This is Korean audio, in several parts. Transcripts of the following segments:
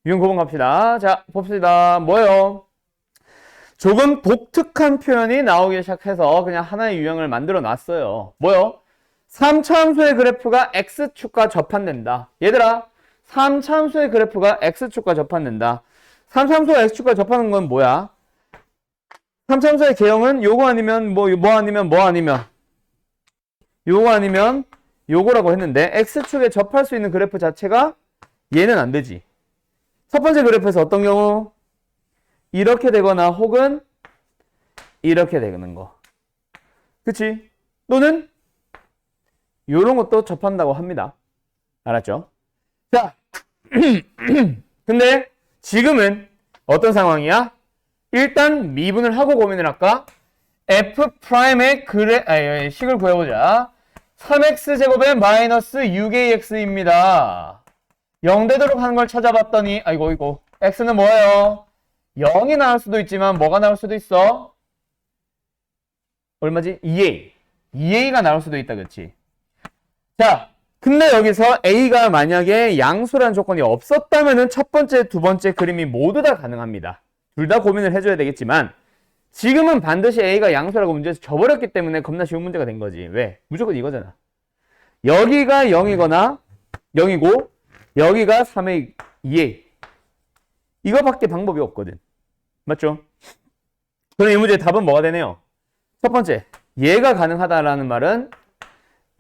유형 9번 갑시다. 자, 봅시다. 뭐예요? 조금 독특한 표현이 나오기 시작해서 그냥 하나의 유형을 만들어 놨어요. 뭐요? 3차함수의 그래프가 X축과 접한된다. 얘들아, 3차함수의 그래프가 X축과 접한된다. 3차함수가 X축과 접하는 건 뭐야? 3차함수의 개형은 요거 아니면 뭐 아니면 요거 아니면 요거라고 했는데 X축에 접할 수 있는 그래프 자체가 얘는 안 되지. 첫 번째 그래프에서 어떤 경우? 이렇게 되거나 혹은 이렇게 되는 거. 그치? 또는 요런 것도 접한다고 합니다. 알았죠? 자, 근데 지금은 어떤 상황이야? 일단 미분을 하고 고민을 할까? F'의 식을 구해보자. 3x제곱에 마이너스 6ax입니다. 0 되도록 하는 걸 찾아봤더니 아이고 x는 뭐예요? 0이 나올 수도 있지만 뭐가 나올 수도 있어? 얼마지? 2a가 나올 수도 있다. 그치? 자, 근데 여기서 a가 만약에 양수라는 조건이 없었다면은 첫 번째, 두 번째 그림이 모두 다 가능합니다. 둘 다 고민을 해줘야 되겠지만 지금은 반드시 a가 양수라고 문제에서 져버렸기 때문에 겁나 쉬운 문제가 된 거지. 왜? 무조건 이거잖아. 여기가 0이거나 0이고 여기가 3의 2a. 이거밖에 방법이 없거든. 맞죠? 그럼 이 문제의 답은 뭐가 되네요? 첫 번째, 얘가 가능하다라는 말은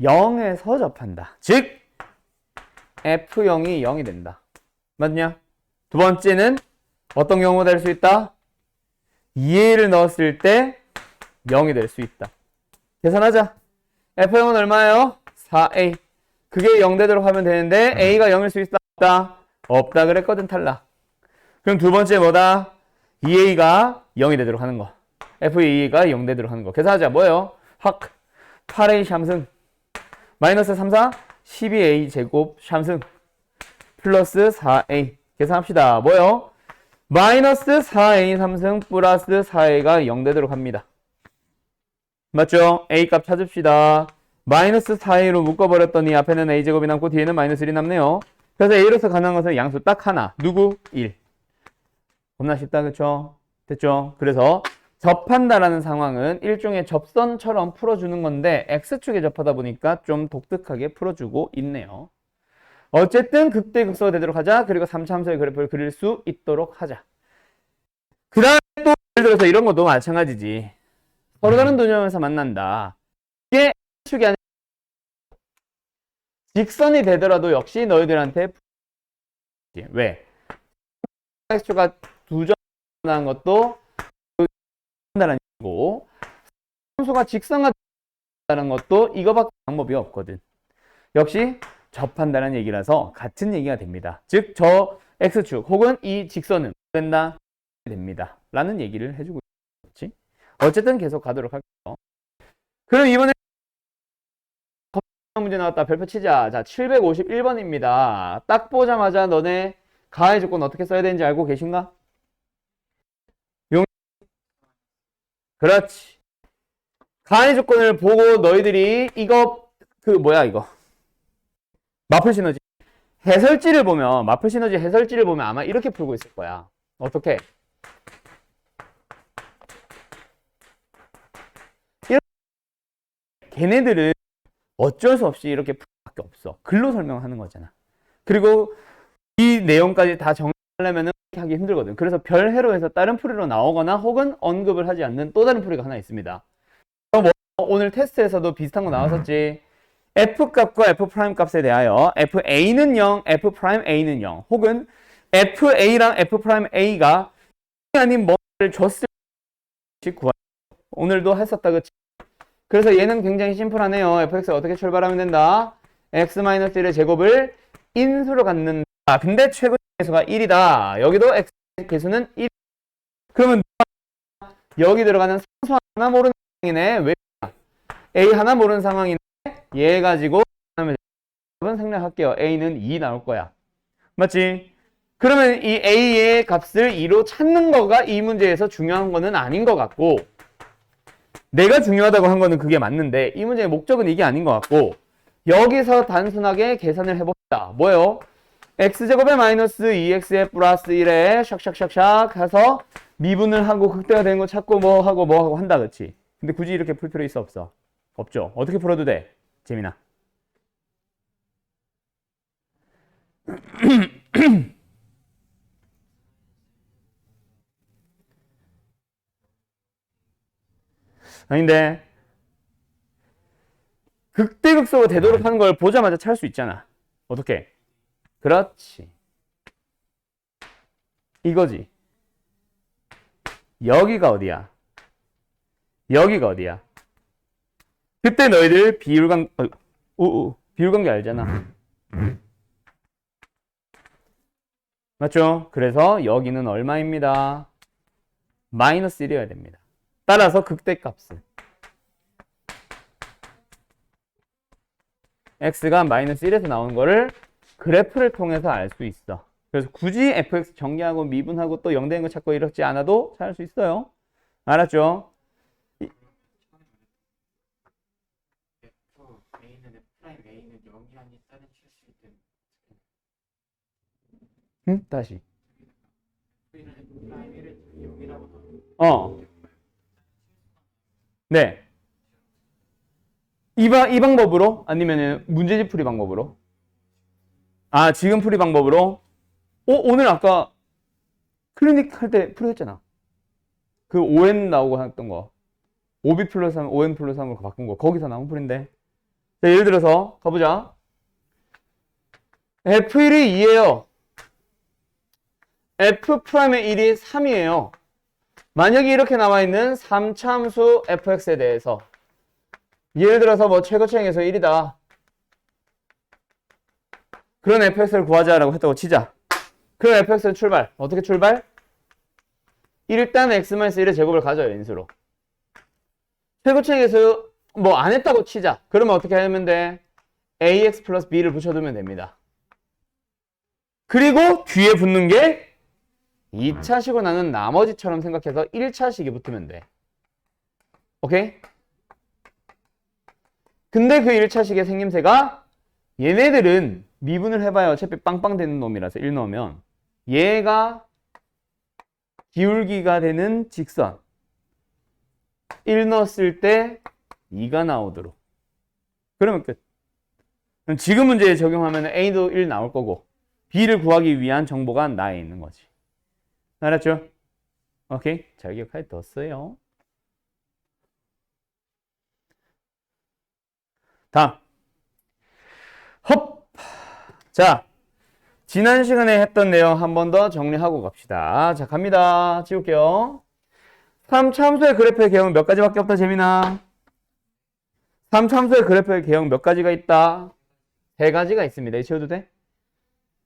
0에서 접한다. 즉, F0이 0이 된다. 맞냐? 두 번째는 어떤 경우가 될 수 있다? 2a를 넣었을 때 0이 될 수 있다. 계산하자. F0은 얼마예요? 4a. 그게 0 되도록 하면 되는데 a가 0일 수 있다? 없다? 없다 그랬거든. 탈락. 그럼 두 번째 뭐다? 2a가 0이 되도록 하는 거. f2가 0 되도록 하는 거. 계산하자. 뭐예요? 확 8a 샴승 마이너스 3, 4 12a 제곱 샴승 플러스 4a. 계산합시다. 뭐예요? 마이너스 4a 3승 플러스 4a가 0 되도록 합니다. 맞죠? a 값 찾읍시다. 마이너스 4a로 묶어버렸더니 앞에는 a제곱이 남고 뒤에는 마이너스 1이 남네요. 그래서 a로서 가능한 것은 양수 딱 하나. 누구? 1. 겁나 쉽다. 그쵸? 됐죠? 그래서 접한다라는 상황은 일종의 접선처럼 풀어주는 건데 X축에 접하다 보니까 좀 독특하게 풀어주고 있네요. 어쨌든 극대극소가 되도록 하자. 그리고 3차 함수의 그래프를 그릴 수 있도록 하자. 그 다음에 또 예를 들어서 이런 것도 마찬가지지. 서로 다른 도점에서 만난다. 이게 X축이 아니라 직선이 되더라도 역시 너희들한테 왜? X축가 두 점 난 것도 한다는 얘기고 함수가 직선과 다는 것도 이거밖에 방법이 없거든. 역시 접한다는 얘기라서 같은 얘기가 됩니다. 즉 저 X축 혹은 이 직선은 된다 됩니다. 라는 얘기를 해주고 있지. 어쨌든 계속 가도록 할게요. 그럼 이번에 문제 나왔다. 별표 치자. 자, 751번입니다. 딱 보자마자 너네 가해 조건 어떻게 써야 되는지 알고 계신가? 그렇지. 가해 조건을 보고 너희들이 이거 이거 마플 시너지 해설지를 보면 마플 시너지 해설지를 보면 아마 이렇게 풀고 있을 거야. 어떻게? 걔네들은 어쩔 수 없이 이렇게 풀 수밖에 없어. 글로 설명하는 거잖아. 그리고 이 내용까지 다 정리하려면 하기 힘들거든. 그래서 별해로 해서 다른 풀이로 나오거나 혹은 언급을 하지 않는 또 다른 풀이가 하나 있습니다. 오늘 테스트에서도 비슷한 거 나왔었지. F값과 F'A값에 대하여 FA는 0, F'A는 0 혹은 FA랑 F'A가 아닌 뭐를 줬을 때 구하는 오늘도 했었다. 그치? 그래서 얘는 굉장히 심플하네요. fx가 어떻게 출발하면 된다? x-1의 제곱을 인수로 갖는다. 근데 최고 개수가 1이다. 여기도 x 개수는 1. 그러면 여기 들어가는 상수 하나 모르는 상황이네. 왜? a 하나 모르는 상황인데 얘 가지고 답은 생략할게요. a는 2 나올 거야. 맞지? 그러면 이 a의 값을 2로 찾는 거가 이 문제에서 중요한 거는 아닌 것 같고, 내가 중요하다고 한 거는 그게 맞는데 이 문제의 목적은 이게 아닌 것 같고, 여기서 단순하게 계산을 해봅시다. 뭐예요? x제곱에 마이너스 2x에 플러스 1에 샥샥샥샥 해서 미분을 하고 극대가 되는 거 찾고 뭐 하고 한다, 그치? 근데 굳이 이렇게 풀 필요 있어, 없어? 없죠. 어떻게 풀어도 돼, 재민아? 아닌데, 극대극소로 되도록 하는 걸 보자마자 찾을 수 있잖아. 어떻게? 그렇지. 이거지. 여기가 어디야? 여기가 어디야? 그때 너희들 비율관계 알잖아. 맞죠? 그래서 여기는 얼마입니다? 마이너스 1이어야 됩니다. 따라서 극대값은 x가 마이너스 1에서 나오는 거를 그래프를 통해서 알 수 있어. 그래서 굳이 fx 정리하고 미분하고 또 0 되는 거 찾고 이렇지 않아도 찾을 수 있어요. 알았죠? 응? 다시. 네. 이 방법으로? 아니면 문제집 풀이 방법으로? 아, 지금 풀이 방법으로? 오늘 아까 클리닉 할 때 풀이했잖아. 그 ON 나오고 했던 거. OB 플러스 3, ON 플러스 3으로 바꾼 거. 거기서 나온 풀인데. 자, 예를 들어서 가보자. F1이 2예요. F'의 1이 3이에요. 만약에 이렇게 나와있는 3차함수 fx에 대해서 예를 들어서 뭐 최고차항에서 1이다. 그런 fx를 구하자라고 했다고 치자. 그럼 fx를 출발. 어떻게 출발? 일단 x-1의 제곱을 가져요, 인수로. 최고차항에서 뭐 안 했다고 치자. 그러면 어떻게 하면 돼? ax 플러스 b를 붙여두면 됩니다. 그리고 뒤에 붙는 게 2차식으로 나눈 나머지처럼 생각해서 1차식이 붙으면 돼. 오케이? 근데 그 1차식의 생김새가 얘네들은 미분을 해봐야 어차피 빵빵 되는 놈이라서 1 넣으면 얘가 기울기가 되는 직선 1 넣었을 때 2가 나오도록. 그러면 끝. 그럼 지금 문제에 적용하면 A도 1 나올 거고 B를 구하기 위한 정보가 나에 있는 거지. 알았죠? 오케이. 잘 기억하게 뒀어요. 다음. 헙! 자, 지난 시간에 했던 내용 한 번 더 정리하고 갑시다. 자, 갑니다. 지울게요. 3차함수의 그래프의 개형 몇 가지밖에 없다, 재민아? 3차함수의 그래프의 개형 몇 가지가 있다? 3가지가 있습니다. 이거 지워도 돼?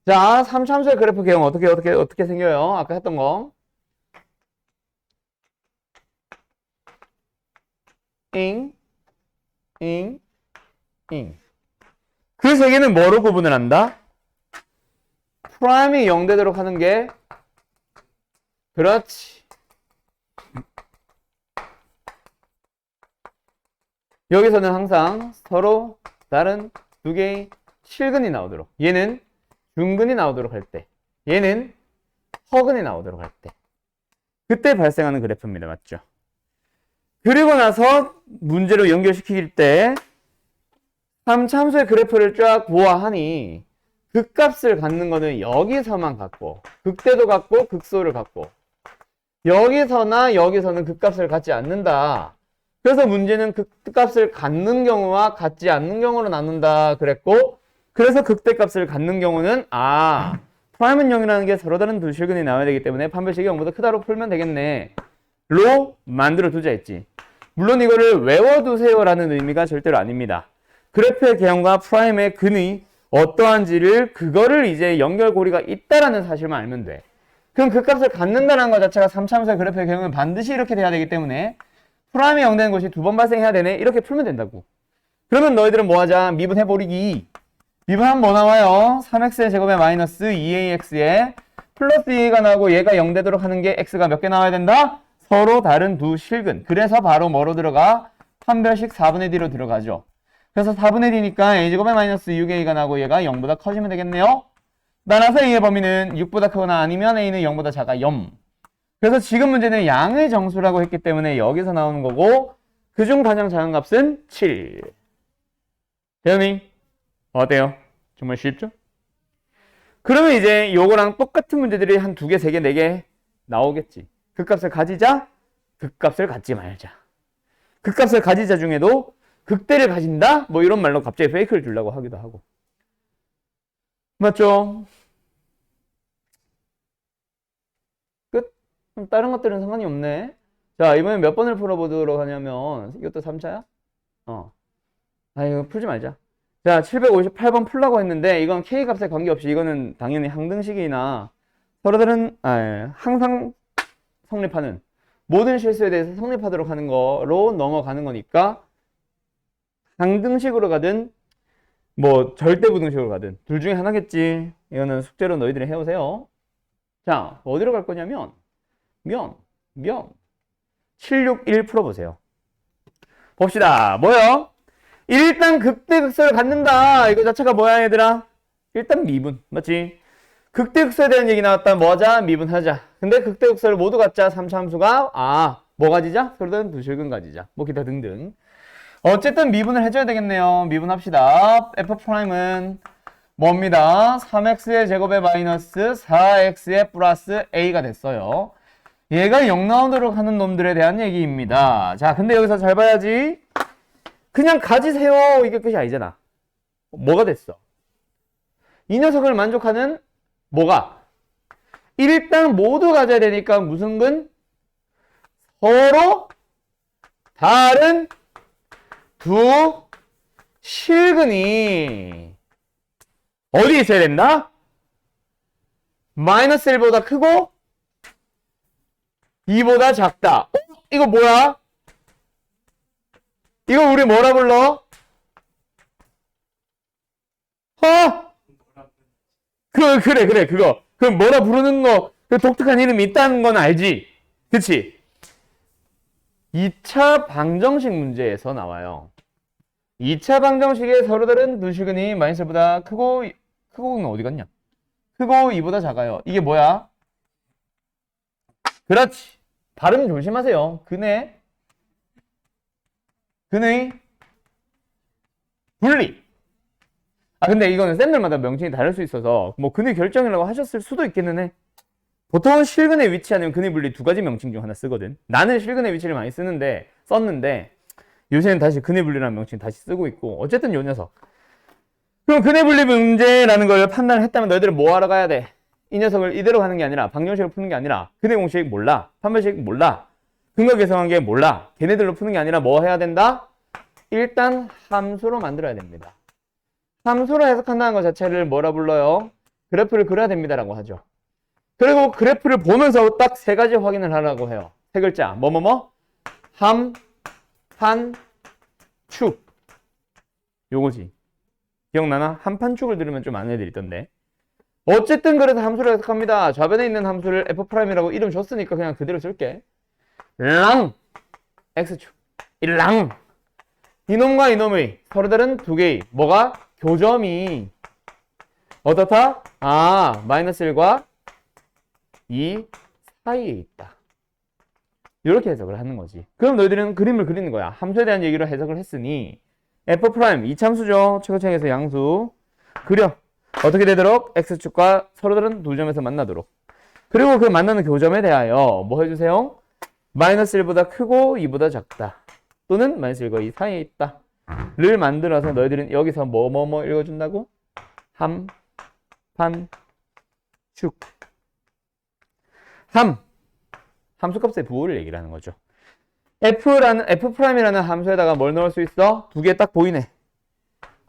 자, 3차함수의 그래프 개형 어떻게 생겨요? 아까 했던 거. 잉. 그 세 개는 뭐로 구분을 한다? 프라임이 0 되도록 하는 게, 그렇지. 여기서는 항상 서로 다른 두 개의 실근이 나오도록. 얘는 중근이 나오도록 할 때, 얘는 허근이 나오도록 할 때. 그때 발생하는 그래프입니다. 맞죠? 그리고 나서 문제로 연결시킬 때 3차함수의 그래프를 쫙 보아하니 극값을 갖는 거는 여기서만 갖고 극대도 갖고 극소를 갖고 여기서나 여기서는 극값을 갖지 않는다. 그래서 문제는 극값을 갖는 경우와 갖지 않는 경우로 나눈다 그랬고, 그래서 극대값을 갖는 경우는 프라임은 0이라는 게 서로 다른 두 실근이 나와야 되기 때문에 판별식이 0보다 크다로 풀면 되겠네 로 만들어 두자 했지. 물론 이거를 외워두세요 라는 의미가 절대로 아닙니다. 그래프의 개형과 프라임의 근이 어떠한지를 그거를 이제 연결고리가 있다라는 사실만 알면 돼. 그럼 극값을 갖는다는 것 자체가 3차함수의 그래프의 개형은 반드시 이렇게 돼야 되기 때문에 프라임이 0 되는 것이 2번 발생해야 되네 이렇게 풀면 된다고. 그러면 너희들은 뭐 하자? 미분해버리기. 미분하면 뭐 나와요? 3x의 제곱에 마이너스 2ax에 플러스 2가 나오고 얘가 0 되도록 하는 게 x가 몇 개 나와야 된다? 서로 다른 두 실근. 그래서 바로 뭐로 들어가? 판별식 4분의 d로 들어가죠. 그래서 4분의 d니까 a제곱에 마이너스 6a가 나오고 얘가 0보다 커지면 되겠네요. 따라서 a의 범위는 6보다 크거나 아니면 a는 0보다 작아 0. 그래서 지금 문제는 양의 정수라고 했기 때문에 여기서 나오는 거고 그중 가장 작은 값은 7. 대현이 어때요? 정말 쉽죠? 그러면 이제 요거랑 똑같은 문제들이 한 2개, 3개, 4개 나오겠지. 극값을 가지자, 극값을 갖지 말자. 극값을 가지자 중에도 극대를 가진다? 뭐 이런 말로 갑자기 페이크를 주려고 하기도 하고. 맞죠? 끝? 다른 것들은 상관이 없네. 자, 이번엔 몇 번을 풀어보도록 하냐면 이것도 3차야? 이거 풀지 말자. 자, 758번 풀라고 했는데 이건 K값에 관계없이 이거는 당연히 항등식이나 서로 항상 성립하는 모든 실수에 대해서 성립하도록 하는 거로 넘어가는 거니까 항등식으로 가든 뭐 절대부등식으로 가든 둘 중에 하나겠지. 이거는 숙제로 너희들이 해오세요. 자, 어디로 갈 거냐면 면 761 풀어보세요. 봅시다. 뭐요? 일단 극대극소를 갖는다. 이거 자체가 뭐야 얘들아? 일단 미분. 맞지? 극대극소에 대한 얘기 나왔다. 뭐 하자? 미분하자. 근데 극대극소를 모두 갖자. 3차 함수가 뭐 가지자? 그러던 두실근 가지자. 뭐 기타 등등. 어쨌든 미분을 해줘야 되겠네요. 미분합시다. f'은 뭡니다? 3x의 제곱에 마이너스 4x의 플러스 a가 됐어요. 얘가 0 나오도록 하는 놈들에 대한 얘기입니다. 자, 근데 여기서 잘 봐야지. 그냥 가지세요. 이게 끝이 아니잖아. 뭐가 됐어? 이 녀석을 만족하는 뭐가? 일단 모두 가져야 되니까 무슨 근? 서로 다른 두 실근이 어디 있어야 된다? 마이너스 1보다 크고 2보다 작다. 이거 뭐야? 이거 우리 뭐라 불러? 그래, 그거. 그 뭐라 부르는 거, 그 독특한 이름이 있다는 건 알지? 그치? 2차 방정식 문제에서 나와요. 2차 방정식에 서로 다른 두 실근이 마이너스보다 크고는 어디 갔냐? 크고 2보다 작아요. 이게 뭐야? 그렇지. 발음 조심하세요. 근의 분리. 근데 이거는 쌤들마다 명칭이 다를 수 있어서 뭐 근의 결정이라고 하셨을 수도 있기는 해. 보통은 실근의 위치 아니면 근의 분리 두 가지 명칭 중 하나 쓰거든. 나는 실근의 위치를 많이 썼는데 요새는 다시 근의 분리라는 명칭 다시 쓰고 있고. 어쨌든 요 녀석. 그럼 근의 분리 문제라는 걸 판단을 했다면 너희들은 뭐 하러 가야 돼? 이 녀석을 이대로 가는 게 아니라 방정식으로 푸는 게 아니라 근의 공식 몰라, 판별식 몰라, 근거 계성관계 몰라, 걔네들로 푸는 게 아니라 뭐 해야 된다? 일단 함수로 만들어야 됩니다. 함수로 해석한다는 것 자체를 뭐라 불러요? 그래프를 그려야 됩니다라고 하죠. 그리고 그래프를 보면서 딱 3가지 확인을 하라고 해요. 3글자 함, 판, 축. 요거지. 기억나나? 한판축을 들으면 좀 아는 애들이 있던데. 어쨌든 그래서 함수를 해석합니다. 좌변에 있는 함수를 f'이라고 이름 줬으니까 그냥 그대로 쓸게. 랑 x축. 랑 이놈과 이놈의 서로 다른 두 개의 뭐가? 교점이 어떻다? 마이너스 1과 2 사이에 있다. 이렇게 해석을 하는 거지. 그럼 너희들은 그림을 그리는 거야. 함수에 대한 얘기로 해석을 했으니 f' 이참수죠. 최고층에서 양수 그려. 어떻게 되도록? x축과 서로 다른 두 점에서 만나도록. 그리고 그 만나는 교점에 대하여 뭐 해주세요? 마이너스 1보다 크고 2보다 작다. 또는 마이너스 1과 2 사이에 있다. 를 만들어서 너희들은 여기서 뭐 읽어준다고? 함, 판, 축. 함수값의 부호를 얘기를 하는 거죠. f'이라는 함수에다가 뭘 넣을 수 있어? 두 개 딱 보이네.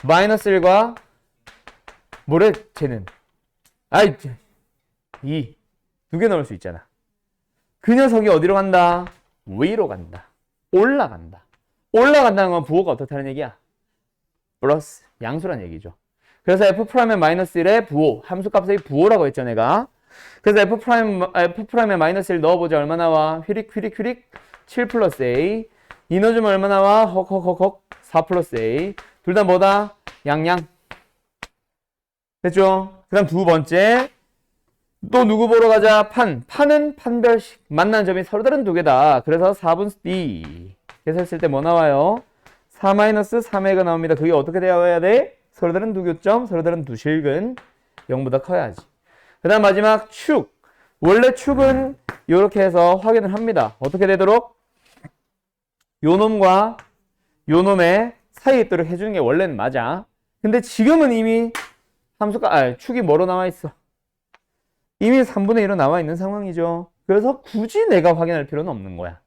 마이너스 1과 뭐래? 쟤는 2. 두 개 넣을 수 있잖아. 그 녀석이 어디로 간다? 위로 간다. 올라간다. 올라간다는 건 부호가 어떻다는 얘기야? 플러스 양수란 얘기죠. 그래서 F'의 마이너스 1의 부호, 함수값의 부호라고 했죠, 내가. 그래서 F'의 마이너스 1 넣어보자. 얼마 나와? 휘릭 7 플러스 A. 이 넣어주면 얼마 나와? 헉 4 플러스 A. 둘 다 뭐다? 양양. 됐죠? 그 다음 두 번째. 또 누구 보러 가자? 판은 판별식. 만난 점이 서로 다른 두 개다. 그래서 4분의 D. 계산했을 때 뭐 나와요? 4 마이너스 3회가 나옵니다. 그게 어떻게 되어야 돼? 서로 다른 두 교점, 서로 다른 두 실근. 0보다 커야지. 그 다음 마지막 축. 원래 축은 이렇게 해서 확인을 합니다. 어떻게 되도록? 요 놈과 요 놈의 사이에 있도록 해주는 게 원래는 맞아. 근데 지금은 이미 축이 뭐로 나와 있어? 이미 3분의 1로 나와 있는 상황이죠. 그래서 굳이 내가 확인할 필요는 없는 거야.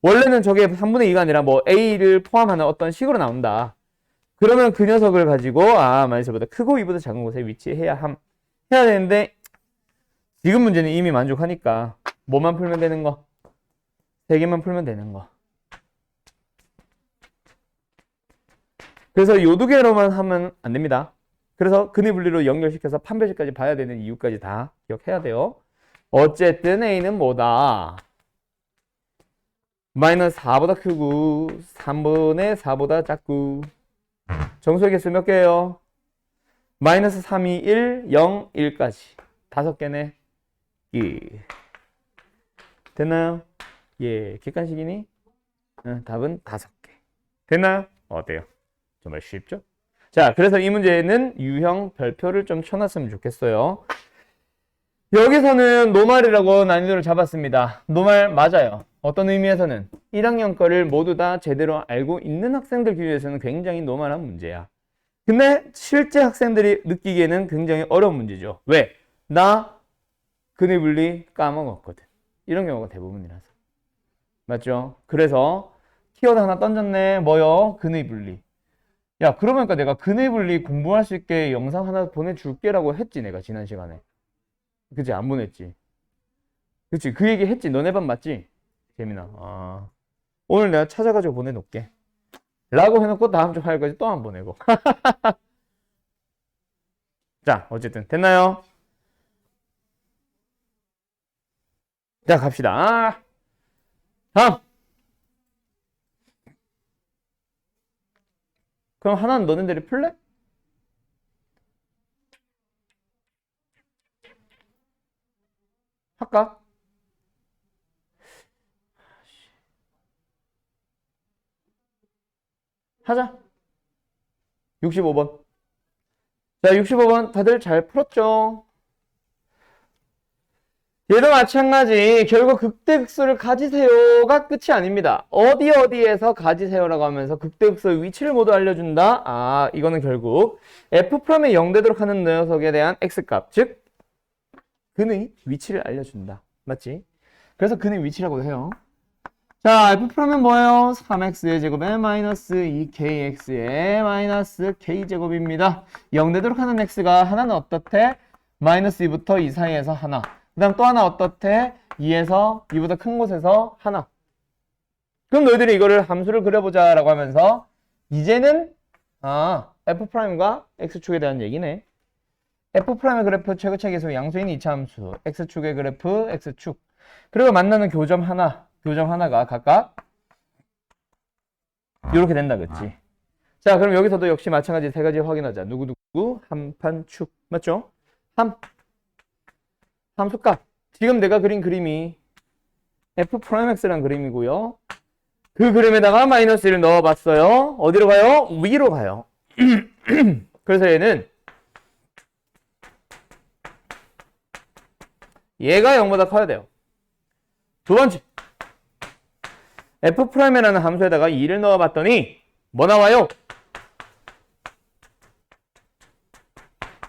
원래는 저게 3분의 2가 아니라 뭐 A를 포함하는 어떤 식으로 나온다. 그러면 그 녀석을 가지고 마이너스보다 크고 2보다 작은 곳에 위치해야 되는데 지금 문제는 이미 만족하니까 뭐만 풀면 되는 거? 3개만 풀면 되는 거. 그래서 요 두 개로만 하면 안 됩니다. 그래서 근의 분리로 연결시켜서 판별식까지 봐야 되는 이유까지 다 기억해야 돼요. 어쨌든 A는 뭐다? 마이너스 4보다 크고 3분의 4보다 작고 정수의 개수 몇 개예요? 마이너스 3, 2, 1, 0, 1까지 5개네. 예. 됐나요? 예, 객관식이니? 답은 5개. 됐나요? 어때요? 정말 쉽죠? 자, 그래서 이 문제는 유형 별표를 좀 쳐놨으면 좋겠어요. 여기서는 노말이라고 난이도를 잡았습니다. 노말 맞아요. 어떤 의미에서는 1학년 거를 모두 다 제대로 알고 있는 학생들 기준에서는 굉장히 노말한 문제야. 근데 실제 학생들이 느끼기에는 굉장히 어려운 문제죠. 왜? 나 근의 분리 까먹었거든. 이런 경우가 대부분이라서. 맞죠? 그래서 키워드 하나 던졌네. 뭐요? 근의 분리. 야, 그러니까 내가 근의 분리 공부할 수 있게 영상 하나 보내줄게라고 했지, 내가 지난 시간에. 그치? 안 보냈지. 그치? 그 얘기 했지. 너네 반 맞지? 재민아. 오늘 내가 찾아가지고 보내놓을게. 라고 해놓고 다음 주 화요일까지 또 안 보내고. 자, 어쨌든 됐나요? 자, 갑시다. 다음. 그럼 하나는 너네들이 풀래? 할까? 하자. 65번. 자, 65번 다들 잘 풀었죠? 얘도 마찬가지. 결국 극대극소를 가지세요가 끝이 아닙니다. 어디에서 가지세요라고 하면서 극대극소의 위치를 모두 알려준다. 이거는 결국 F'의 0 되도록 하는 녀석에 대한 X값, 즉 근의 위치를 알려준다. 맞지? 그래서 근의 위치라고 해요. 자, F'는 뭐예요? 3x의 제곱에 마이너스 2kx의 마이너스 k제곱입니다. 0 되도록 하는 x가 하나는 어떻대? 마이너스 2부터 2 사이에서 하나. 그 다음 또 하나 어떻대? 2에서 2보다 큰 곳에서 하나. 그럼 너희들이 이거를 함수를 그려보자 라고 하면서 이제는 F'과 X축에 대한 얘기네. F'의 그래프 최고차 계수 양수인 2차 함수, X축의 그래프 X축, 그리고 만나는 교점 하나가 각각 이렇게 된다, 그치? 자, 그럼 여기서도 역시 마찬가지 세 가지 확인하자. 누구 함판축 맞죠? 함수값. 지금 내가 그린 그림이 F'X란 그림이고요. 그 그림에다가 마이너스 1을 넣어봤어요. 어디로 가요? 위로 가요. 그래서 얘는 얘가 0보다 커야 돼요. 두 번째, F'이라는 함수에다가 2를 넣어봤더니 뭐 나와요?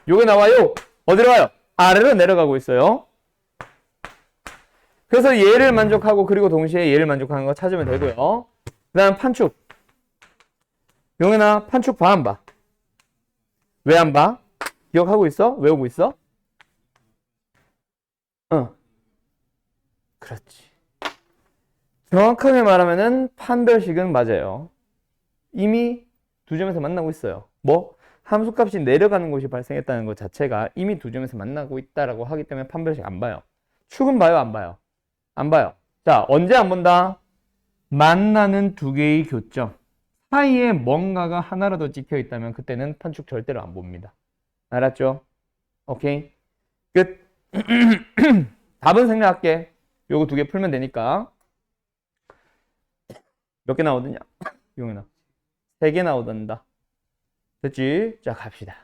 요게 나와요. 어디로 가요? 아래로 내려가고 있어요. 그래서 얘를 만족하고 그리고 동시에 얘를 만족하는 거 찾으면 되고요. 그 다음 판축. 용현아, 판축 봐, 안 봐? 왜 안 봐? 기억하고 있어? 외우고 있어? 그렇지. 정확하게 말하면은 판별식은 맞아요. 이미 두 점에서 만나고 있어요. 뭐? 함수값이 내려가는 곳이 발생했다는 것 자체가 이미 두 점에서 만나고 있다라고 하기 때문에 판별식 안 봐요. 축은 봐요, 안 봐요? 안 봐요. 자, 언제 안 본다? 만나는 두 개의 교점 사이에 뭔가가 하나라도 찍혀 있다면 그때는 판축 절대로 안 봅니다. 알았죠? 오케이. 끝. 답은 생략할게. 요거 두 개 풀면 되니까. 몇 개 나오더냐? 용현아. 3개 나오던다. 됐지? 자, 갑시다.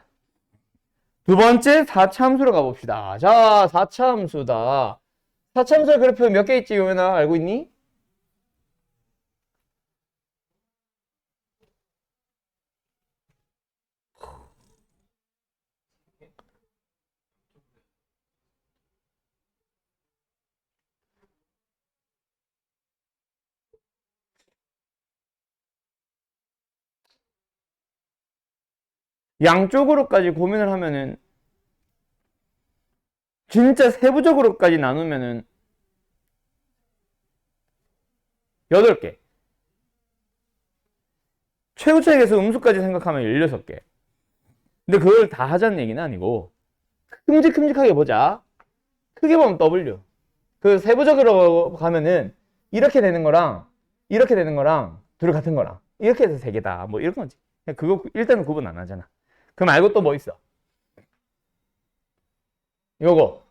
두 번째 4차 함수로 가봅시다. 자, 4차 함수다. 4차 함수의 그래프 몇 개 있지, 용현아? 알고 있니? 양쪽으로까지 고민을 하면은 진짜 세부적으로까지 나누면은 8개. 최고차익에서 음수까지 생각하면 16개. 근데 그걸 다 하자는 얘기는 아니고 큼직큼직하게 보자. 크게 보면 W. 그 세부적으로 가면은 이렇게 되는 거랑 이렇게 되는 거랑 둘 같은 거랑 이렇게 해서 3개다. 뭐 이런 거지. 그거 일단은 구분 안 하잖아. 그 말고 또 뭐 있어? 요거.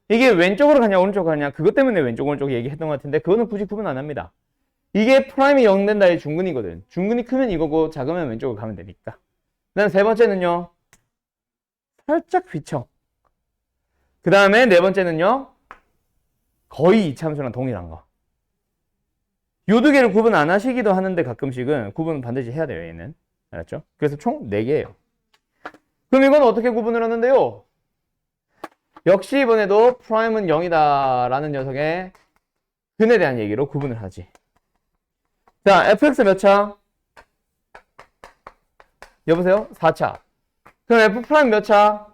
이게 왼쪽으로 가냐 오른쪽으로 가냐 그것 때문에 왼쪽 오른쪽 얘기했던 것 같은데 그거는 굳이 구분 안 합니다. 이게 프라임이 0 된다의 중근이거든. 중근이 크면 이거고 작으면 왼쪽으로 가면 되니까. 그다음 세 번째는요. 살짝 휘청. 그 다음에 네 번째는요. 거의 이차함수랑 동일한 거. 요 두 개를 구분 안 하시기도 하는데 가끔씩은 구분 반드시 해야 돼요. 얘는. 알았죠? 그래서 총 4개예요. 그럼 이건 어떻게 구분을 하는데요? 역시 이번에도 프라임은 0이다 라는 녀석의 근에 대한 얘기로 구분을 하지. 자, fx 몇 차? 여보세요? 4차. 그럼 f 프라임 몇 차?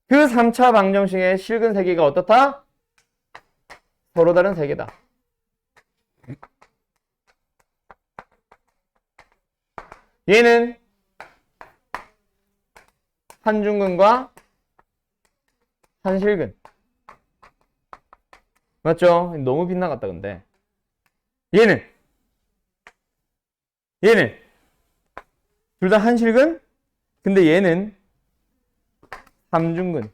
그 3차 방정식의 실근 세기가 어떻다? 서로 다른 세계다. 얘는 한중근과 한실근. 맞죠? 너무 빗나갔다 근데. 얘는 둘 다 한실근? 근데 얘는 삼중근.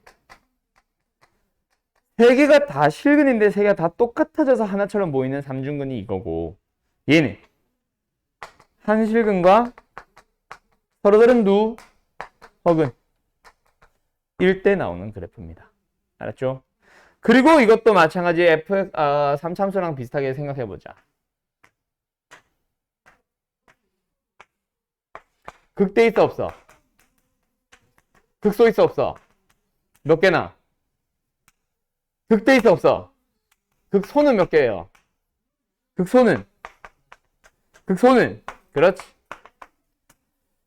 세 개가 다 실근인데 세 개가 다 똑같아져서 하나처럼 보이는 삼중근이 이거고 얘는 한실근과 서로 다른 두 허근 일 때 나오는 그래프입니다. 알았죠? 그리고 이것도 마찬가지 삼참수랑 비슷하게 생각해보자. 극대 있어 없어? 극소 있어 없어? 몇 개나? 극대 있어 없어? 극소는 몇 개예요? 극소는 그렇지.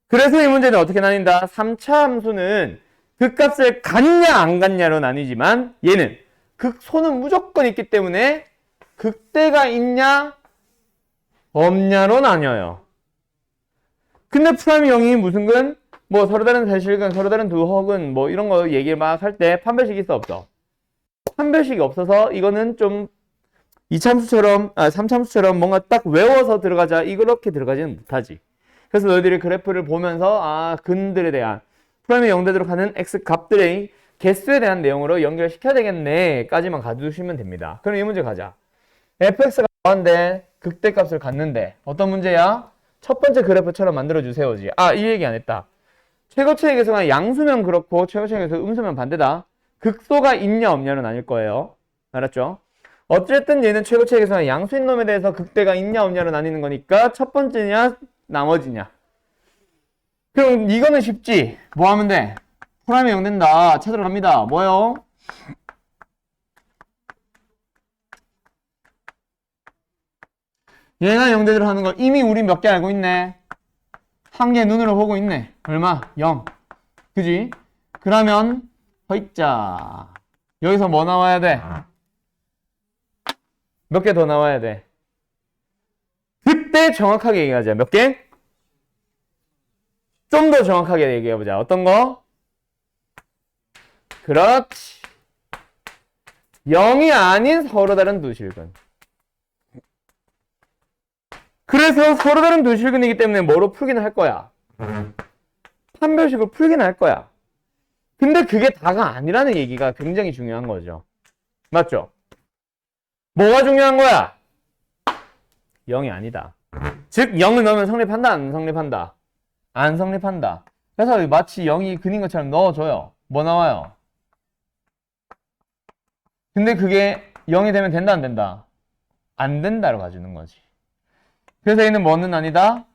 그래서 이 문제는 어떻게 나뉜다? 3차 함수는 극값을 갖냐 안 갖냐로 나뉘지만 얘는 극소는 무조건 있기 때문에 극대가 있냐 없냐로 나뉘어요. 근데 프라임이 0이 무슨 근? 뭐 서로 다른 세실근, 서로 다른 두 허근 뭐 이런 거 얘기 막 할 때 판별식이 있어 없어? 판별식이 없어서 이거는 좀 2참수처럼 3참수처럼 뭔가 딱 외워서 들어가자 이렇게 들어가지는 못하지. 그래서 너희들이 그래프를 보면서 근들에 대한 프라임이 0되도록 하는 x 값들의 개수에 대한 내용으로 연결시켜야 되겠네 까지만 가두시면 됩니다. 그럼 이 문제 가자. fx가 뭐한데 극대값을 갖는데 어떤 문제야? 첫 번째 그래프처럼 만들어주세요지. 이 얘기 안 했다. 최고차익에서는 양수면 그렇고 최고차익에서 음수면 반대다. 극소가 있냐 없냐는 아닐 거예요. 알았죠? 어쨌든 얘는 최고차익에서는 양수인 놈에 대해서 극대가 있냐 없냐로 나뉘는 거니까 첫 번째냐 나머지냐. 그럼 이거는 쉽지. 뭐 하면 돼? 프라임이 0 된다. 찾으러 갑니다. 뭐요? 얘가 0 되도록 하는 거 이미 우리 몇 개 알고 있네. 한 개 눈으로 보고 있네. 얼마? 0. 그지? 그러면 허이자 여기서 뭐 나와야 돼? 몇 개 더 나와야 돼? 그때 정확하게 얘기하자. 몇 개? 좀 더 정확하게 얘기해보자. 어떤 거? 그렇지. 0이 아닌 서로 다른 두 실근. 그래서 서로 다른 두 실근이기 때문에 뭐로 풀기는 할 거야? 판별식으로 풀기는 할 거야. 근데 그게 다가 아니라는 얘기가 굉장히 중요한 거죠. 맞죠? 뭐가 중요한 거야? 0이 아니다. 즉 0을 넣으면 성립한다, 안 성립한다? 안 성립한다. 그래서 마치 0이 근인 것처럼 넣어줘요. 뭐 나와요? 근데 그게 0이 되면 된다, 안 된다? 안 된다로 가주는 거지. 그래서 A는 뭐는 아니다?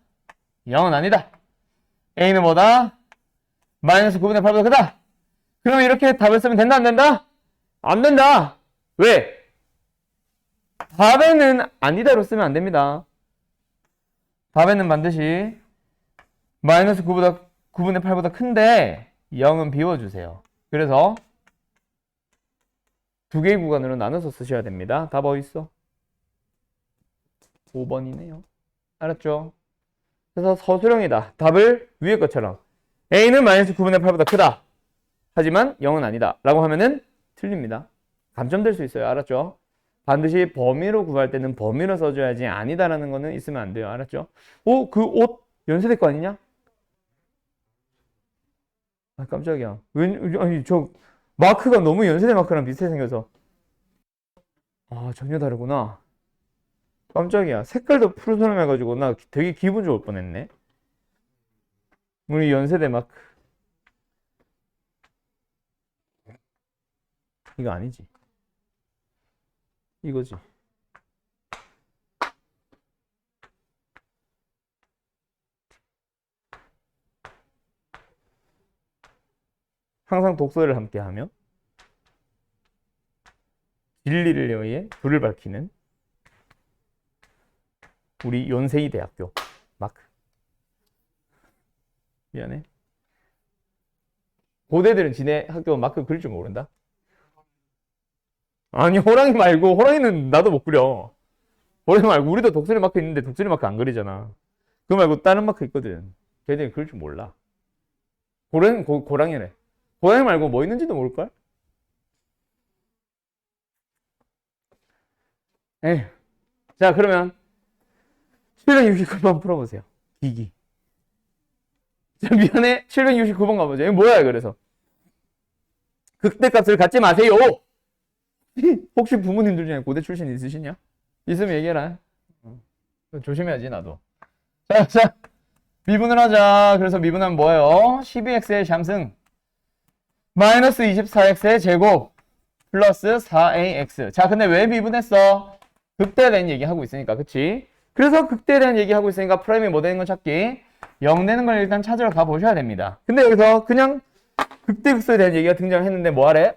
0은 아니다. A는 뭐다? 마이너스 9분의 8보다 크다. 그럼 이렇게 답을 쓰면 된다, 안 된다? 안 된다. 왜? 답에는 아니다로 쓰면 안 됩니다. 답에는 반드시 마이너스 9분의 8보다 큰데 0은 비워주세요. 그래서 두 개의 구간으로 나눠서 쓰셔야 됩니다. 답 어디 있어? 5번이네요. 알았죠? 그래서 서술형이다. 답을 위에 것처럼 A는 마이너스 9분의 8보다 크다. 하지만 0은 아니다. 라고 하면은 틀립니다. 감점될 수 있어요. 알았죠? 반드시 범위로 구할 때는 범위로 써줘야지 아니다라는 거는 있으면 안 돼요. 알았죠? 오, 그 옷 연세대 거 아니냐? 아, 깜짝이야. 아니, 저 마크가 너무 연세대 마크랑 비슷하게 생겨서. 아, 전혀 다르구나. 깜짝이야. 색깔도 푸르스름 해가지고 나 되게 기분 좋을 뻔했네. 우리 연세대 마크. 이거 아니지. 이거지. 항상 독서를 함께하며 진리를 위해 불을 밝히는 우리 연세이 대학교 마크. 미안해. 고대들은 지네 학교 마크 그릴 줄 모른다? 아니, 호랑이 말고, 호랑이는 나도 못 그려. 호랑이 말고 우리도 독수리 마크 있는데 독수리 마크 안 그리잖아. 그거 말고 다른 마크 있거든. 걔네들 그릴 줄 몰라. 고랑이래. 고양이 말고 뭐 있는지도 모를걸? 에휴. 자, 그러면 769번 풀어보세요. 기기. 자, 미안해. 769번 가보자. 이거 뭐야, 그래서. 극대값을 갖지 마세요. 혹시 부모님들 중에 고대 출신 있으시냐? 있으면 얘기해라. 조심해야지, 나도. 자, 미분을 하자. 그래서 미분하면 뭐예요? 12x의 잠승 마이너스 24x의 제곱 플러스 4ax. 자, 근데 왜 미분했어? 극대에 대한 얘기하고 있으니까, 그치? 그래서 극대에 대한 얘기하고 있으니까 프라임이 뭐 되는 건 찾기, 0 되는 걸 일단 찾으러 가보셔야 됩니다. 근데 여기서 그냥 극대극소에 대한 얘기가 등장했는데 뭐 하래?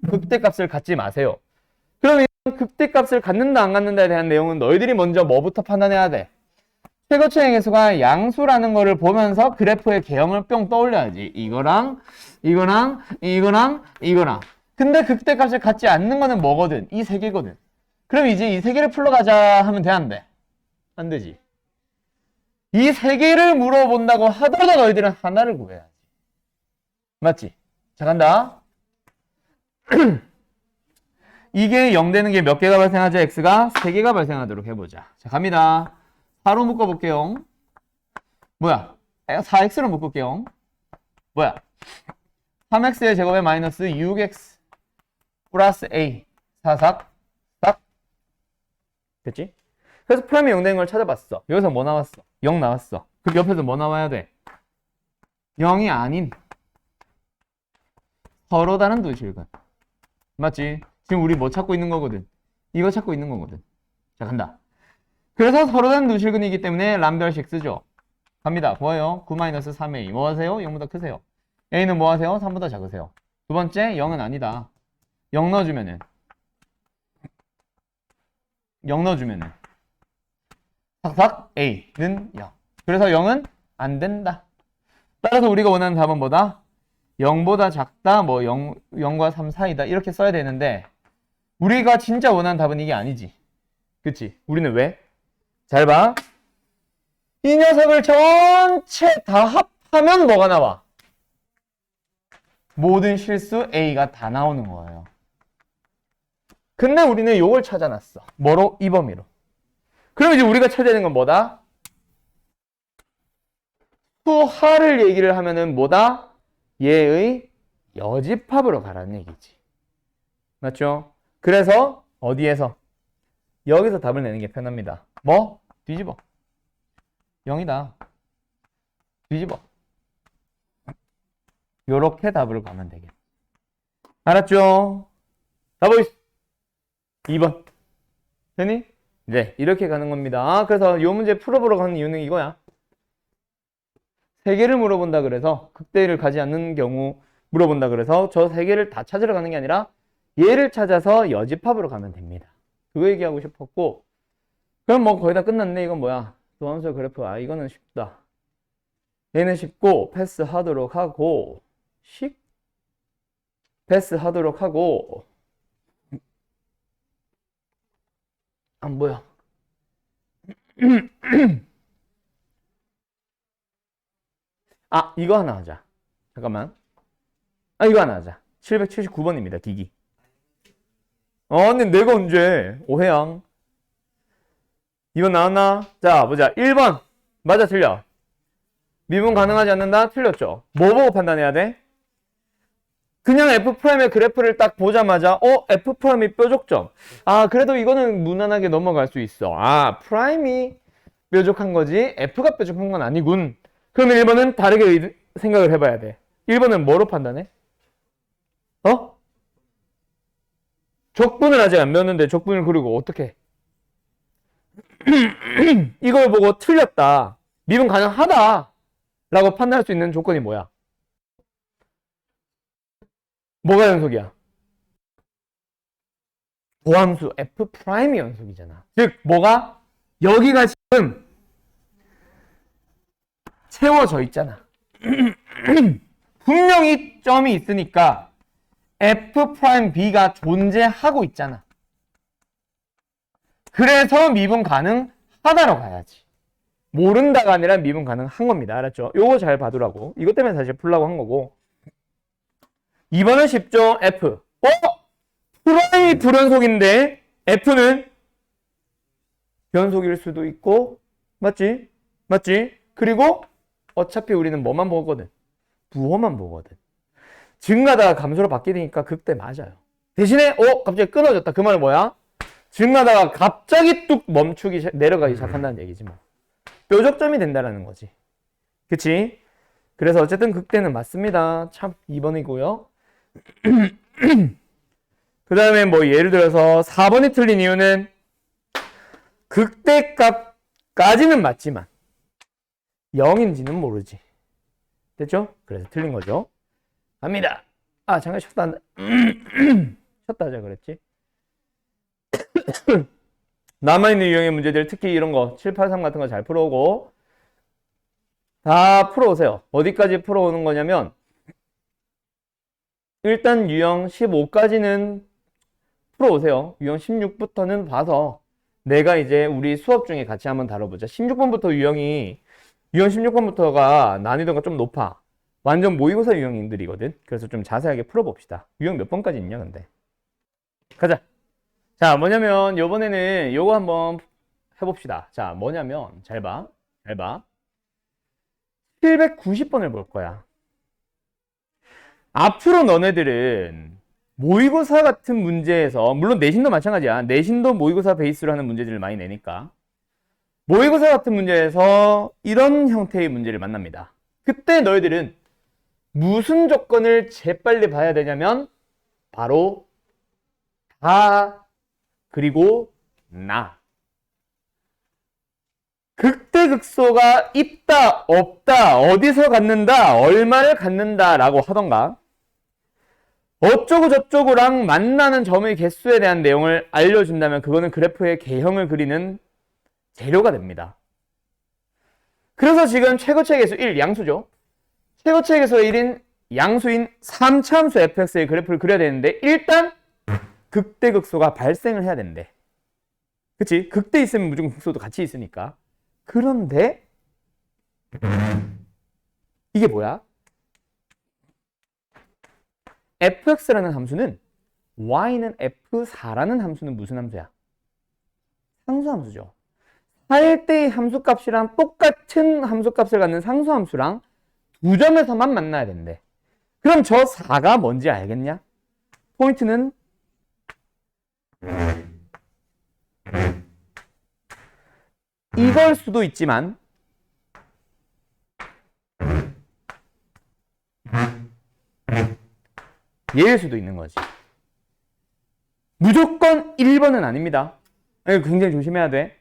극대값을 갖지 마세요. 그럼 극대값을 갖는다 안 갖는다에 대한 내용은 너희들이 먼저 뭐부터 판단해야 돼? 최고차의 계수가 양수라는 거를 보면서 그래프의 개형을 뿅 떠올려야지. 이거랑 근데 극대값을 갖지 않는 거는 뭐거든? 이 세 개거든. 그럼 이제 이 세 개를 풀러가자 하면 돼, 안 돼? 안 되지. 이 세 개를 물어본다고 하더라도 너희들은 하나를 구해야지. 맞지? 자, 간다. 이게 0 되는 게 몇 개가 발생하죠? x가 3개가 발생하도록 해보자. 자, 갑니다. 4로 묶어볼게요. 뭐야? 4x로 묶을게요. 뭐야? 3x의 제곱에 마이너스 6x 플러스 a 사삭 딱 됐지? 그래서 프라임이 0 되는 걸 찾아봤어. 여기서 뭐 나왔어? 0 나왔어. 그럼 옆에서 뭐 나와야 돼? 0이 아닌 서로 다른 두 실근. 맞지? 지금 우리 뭐 찾고 있는 거거든? 이거 찾고 있는 거거든. 자, 간다. 그래서 서로 다른 두 실근이기 때문에 람별식 쓰죠. 갑니다. 뭐예요? 9-3a. 뭐 하세요? 0보다 크세요. a는 뭐 하세요? 3보다 작으세요. 두 번째, 0은 아니다. 0 넣어주면은 삭삭 a는 0. 그래서 0은 안 된다. 따라서 우리가 원하는 답은 뭐다? 0보다 작다, 뭐 0과 3 사이다 이렇게 써야 되는데 우리가 진짜 원하는 답은 이게 아니지. 그치? 우리는 왜? 잘 봐. 이 녀석을 전체 다 하면 뭐가 나와? 모든 실수 A가 다 나오는 거예요. 근데 우리는 요걸 찾아놨어. 뭐로? 이 범위로. 그럼 이제 우리가 찾아야 되는 건 뭐다? 수하를 얘기를 하면은 뭐다? 얘의 여집합으로 가라는 얘기지. 맞죠? 그래서 어디에서? 여기서 답을 내는 게 편합니다. 뭐? 뒤집어. 0이다. 뒤집어. 요렇게 답을 가면 되겠다. 알았죠? 자, 보이스. 2번. 되니? 네, 이렇게 가는 겁니다. 그래서 요 문제 풀어보러 가는 이유는 이거야. 세 개를 물어본다 그래서 극대를 가지 않는 경우 물어본다 그래서 저 세 개를 다 찾으러 가는 게 아니라 얘를 찾아서 여집합으로 가면 됩니다. 그거 얘기하고 싶었고, 그럼 뭐 거의 다 끝났네. 이건 뭐야? 도함수 그래프. 아, 이거는 쉽다. 얘는 쉽고 패스하도록 하고 패스하도록 하고 안 보여. 아, 이거 하나 하자. 잠깐만. 아, 이거 하나 하자. 779번입니다. 기기. 근데 내가 언제? 오해양. 이번 나왔나? 자, 보자. 1번. 맞아, 틀려. 미분 가능하지 않는다? 틀렸죠. 뭐 보고 판단해야 돼? 그냥 F'의 그래프를 딱 보자마자 F'이 뾰족점. 아, 그래도 이거는 무난하게 넘어갈 수 있어. 아, 프라임이 뾰족한 거지 F가 뾰족한 건 아니군. 그러면 1번은 다르게 생각을 해봐야 돼. 1번은 뭐로 판단해? 적분을 아직 안 배웠는데 적분을 그리고 어떻게 이걸 보고 틀렸다. 미분 가능하다. 라고 판단할 수 있는 조건이 뭐야? 뭐가 연속이야? 도함수 F'이 연속이잖아. 즉 뭐가? 여기가 지금 채워져 있잖아. 분명히 점이 있으니까 F'B가 존재하고 있잖아. 그래서 미분 가능하다로 가야지. 모른다가 아니라 미분 가능한 겁니다. 알았죠? 요거 잘 봐두라고. 이것 때문에 사실 풀라고 한 거고. 2번은 쉽죠? F. 프라임이 불연속인데 F는 변속일 수도 있고, 맞지? 맞지? 그리고 어차피 우리는 뭐만 보거든? 부호만 보거든. 증가하다가 감소로 바뀌니까 극대 맞아요. 대신에 갑자기 끊어졌다. 그 말은 뭐야? 증가하다가 갑자기 뚝 멈추기 내려가기 시작한다는 얘기지 뭐. 뾰족점이 된다라는 거지. 그치? 그래서 어쨌든 극대는 맞습니다. 참 2번이고요. 그 다음에 뭐 예를 들어서 4번이 틀린 이유는 극대값까지는 맞지만 0인지는 모르지. 됐죠? 그래서 틀린 거죠. 갑니다. 아, 잠깐 쉬었다. 쉬었다 하자 그랬지. 남아있는 유형의 문제들 특히 이런 거 7, 8, 3 같은 거 잘 풀어오고 다 풀어오세요. 어디까지 풀어오는 거냐면 일단 유형 15까지는 풀어오세요. 유형 16부터는 봐서 내가 이제 우리 수업 중에 같이 한번 다뤄보자. 16번부터 유형 16번부터가 난이도가 좀 높아. 완전 모의고사 유형들이거든. 그래서 좀 자세하게 풀어봅시다. 유형 몇 번까지 있냐 근데. 가자. 자, 뭐냐면 요번에는 요거 한번 해봅시다. 자, 뭐냐면 잘 봐. 790번을 볼 거야. 앞으로 너네들은 모의고사 같은 문제에서, 물론 내신도 마찬가지야. 내신도 모의고사 베이스로 하는 문제들을 많이 내니까. 모의고사 같은 문제에서 이런 형태의 문제를 만납니다. 그때 너희들은 무슨 조건을 재빨리 봐야 되냐면 바로 다 그리고 나. 극대극소가 있다 없다 어디서 갖는다 얼마를 갖는다 라고 하던가 어쩌고 저쩌고랑 만나는 점의 개수에 대한 내용을 알려준다면 그거는 그래프의 개형을 그리는 재료가 됩니다. 그래서 지금 최고치의 개수 1 양수죠. 최고치의 개수가 1인 양수인 3차함수 fx의 그래프를 그려야 되는데 일단 극대극소가 발생을 해야 된대. 그치? 극대 있으면 무조건 극소도 같이 있으니까. 그런데 이게 뭐야? fx라는 함수는 y는 f4라는 함수는 무슨 함수야? 상수함수죠. 4일 때의 함수값이랑 똑같은 함수값을 갖는 상수함수랑 두 점에서만 만나야 된대. 그럼 저 4가 뭔지 알겠냐? 포인트는 이걸 수도 있지만 얘일 수도 있는 거지. 무조건 1번은 아닙니다. 이거 굉장히 조심해야 돼.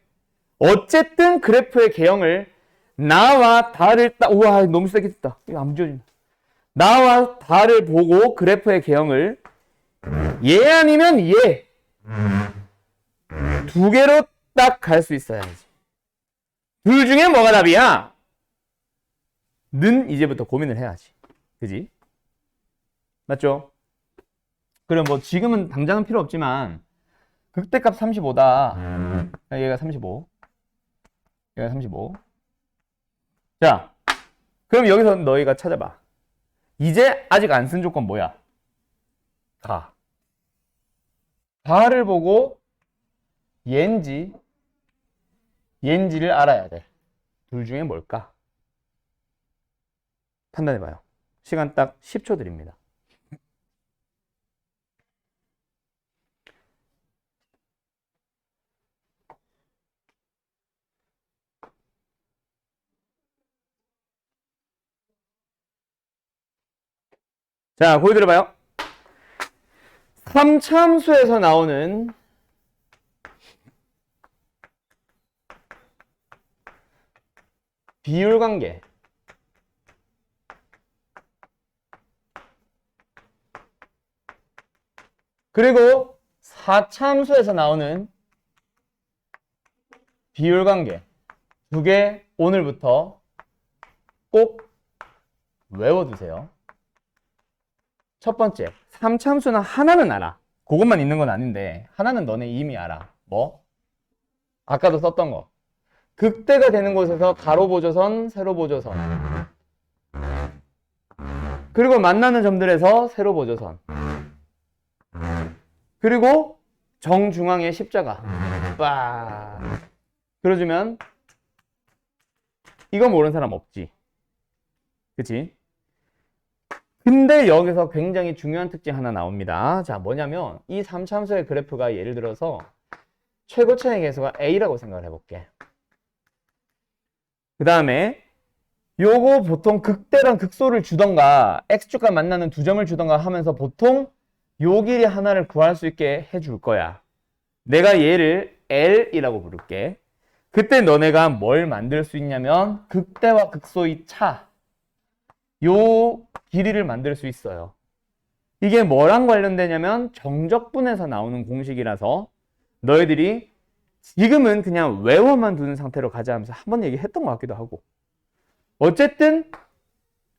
어쨌든 그래프의 개형을 나와 다를 우와 너무 세게 됐다. 이거 안 지워진다. 나와 다를 보고 그래프의 개형을 얘 아니면 얘 두 개로 딱 갈 수 있어야지. 둘 중에 뭐가 답이야? 는 이제부터 고민을 해야지. 그지? 맞죠? 그럼 뭐 지금은 당장은 필요 없지만 극대값 35다. 얘가 35. 얘가 35. 자, 그럼 여기서 너희가 찾아봐. 이제 아직 안 쓴 조건 뭐야? 가. 가를 보고 얘인지를 알아야 돼. 둘 중에 뭘까? 판단해봐요. 시간 딱 10초 드립니다. 자, 거기 들어봐요. 3차함수에서 나오는 비율관계 그리고 4차함수에서 나오는 비율관계 두 개 오늘부터 꼭 외워두세요. 첫 번째, 3차함수는 하나는 알아. 그것만 있는 건 아닌데 하나는 너네 이미 알아. 뭐? 아까도 썼던 거. 극대가 되는 곳에서 가로 보조선, 세로 보조선. 그리고 만나는 점들에서 세로 보조선. 그리고 정중앙에 십자가. 빠. 그려주면 이거 모르는 사람 없지. 그치? 근데 여기서 굉장히 중요한 특징 하나 나옵니다. 자, 뭐냐면 이 3차함수의 그래프가 예를 들어서 최고차의 계수가 A라고 생각을 해볼게. 그 다음에 요거 보통 극대랑 극소를 주던가 x축과 만나는 두 점을 주던가 하면서 보통 요 길이 하나를 구할 수 있게 해줄 거야. 내가 얘를 L이라고 부를게. 그때 너네가 뭘 만들 수 있냐면 극대와 극소의 차, 요 길이를 만들 수 있어요. 이게 뭐랑 관련되냐면 정적분에서 나오는 공식이라서 너희들이 지금은 그냥 외워만 두는 상태로 가자 하면서 한번 얘기했던 것 같기도 하고, 어쨌든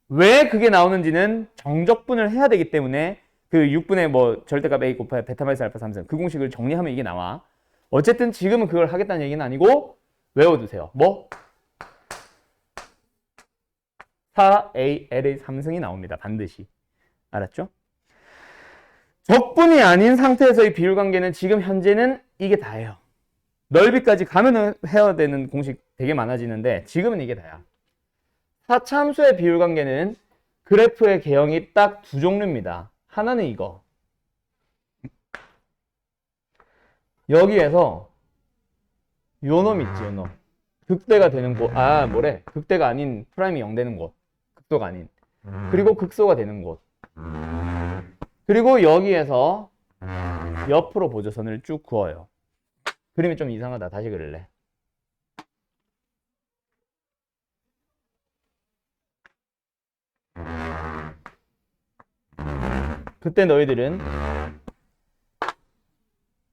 왜 그게 나오는지는 정적분을 해야 되기 때문에 그 6분의 뭐 절대값 A 곱하기 베타 마이너스 알파 3승 그 공식을 정리하면 이게 나와. 어쨌든 지금은 그걸 하겠다는 얘기는 아니고 외워두세요. 뭐? 4A, LA 3승이 나옵니다. 반드시. 알았죠? 적분이 아닌 상태에서의 비율관계는 지금 현재는 이게 다예요. 넓이까지 가면은 해야 되는 공식 되게 많아지는데 지금은 이게 다야. 4차함수의 비율관계는 그래프의 개형이 딱 두 종류입니다. 하나는 이거. 여기에서 요 놈 있지, 요 놈. 극대가 되는 곳. 뭐래? 극대가 아닌 프라임이 0 되는 곳. 극도가 아닌. 그리고 극소가 되는 곳. 그리고 여기에서 옆으로 보조선을 쭉 그어요. 그림이 좀 이상하다. 다시 그릴래. 그때 너희들은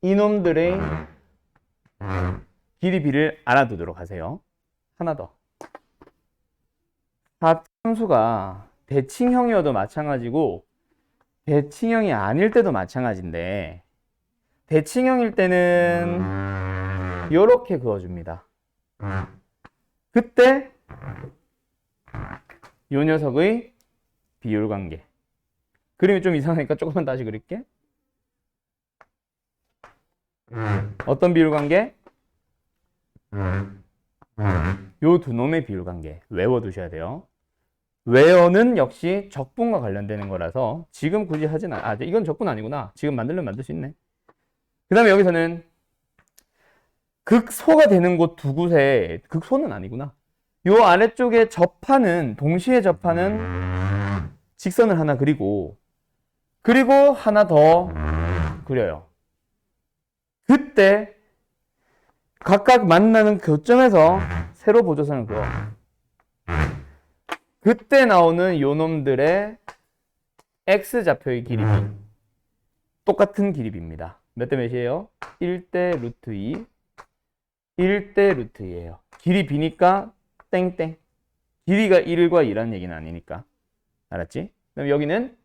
이놈들의 길이 b를 알아두도록 하세요. 하나 더. 4참수가 대칭형이어도 마찬가지고 대칭형이 아닐 때도 마찬가지인데 대칭형일 때는 이렇게 그어줍니다. 그때 요 녀석의 비율 관계. 그림이 좀 이상하니까 조금만 다시 그릴게. 어떤 비율 관계? 요 두 놈의 비율 관계 외워두셔야 돼요. 외어는 역시 적분과 관련되는 거라서 지금 굳이 하진 이건 적분 아니구나. 지금 만들려면 만들 수 있네. 그 다음에 여기서는 극소가 되는 곳 두 곳에, 극소는 아니구나. 요 아래쪽에 접하는, 동시에 접하는 직선을 하나 그리고 하나 더 그려요. 그때 각각 만나는 교점에서 세로 보조선을 그어. 그때 나오는 요 놈들의 x좌표의 길이 똑같은 길이입니다. 몇 대 몇이에요? 1대 루트 2, 1대 루트 2예요. 길이 b니까 땡땡. 길이가 1과 2라는 얘기는 아니니까. 알았지? 그럼 여기는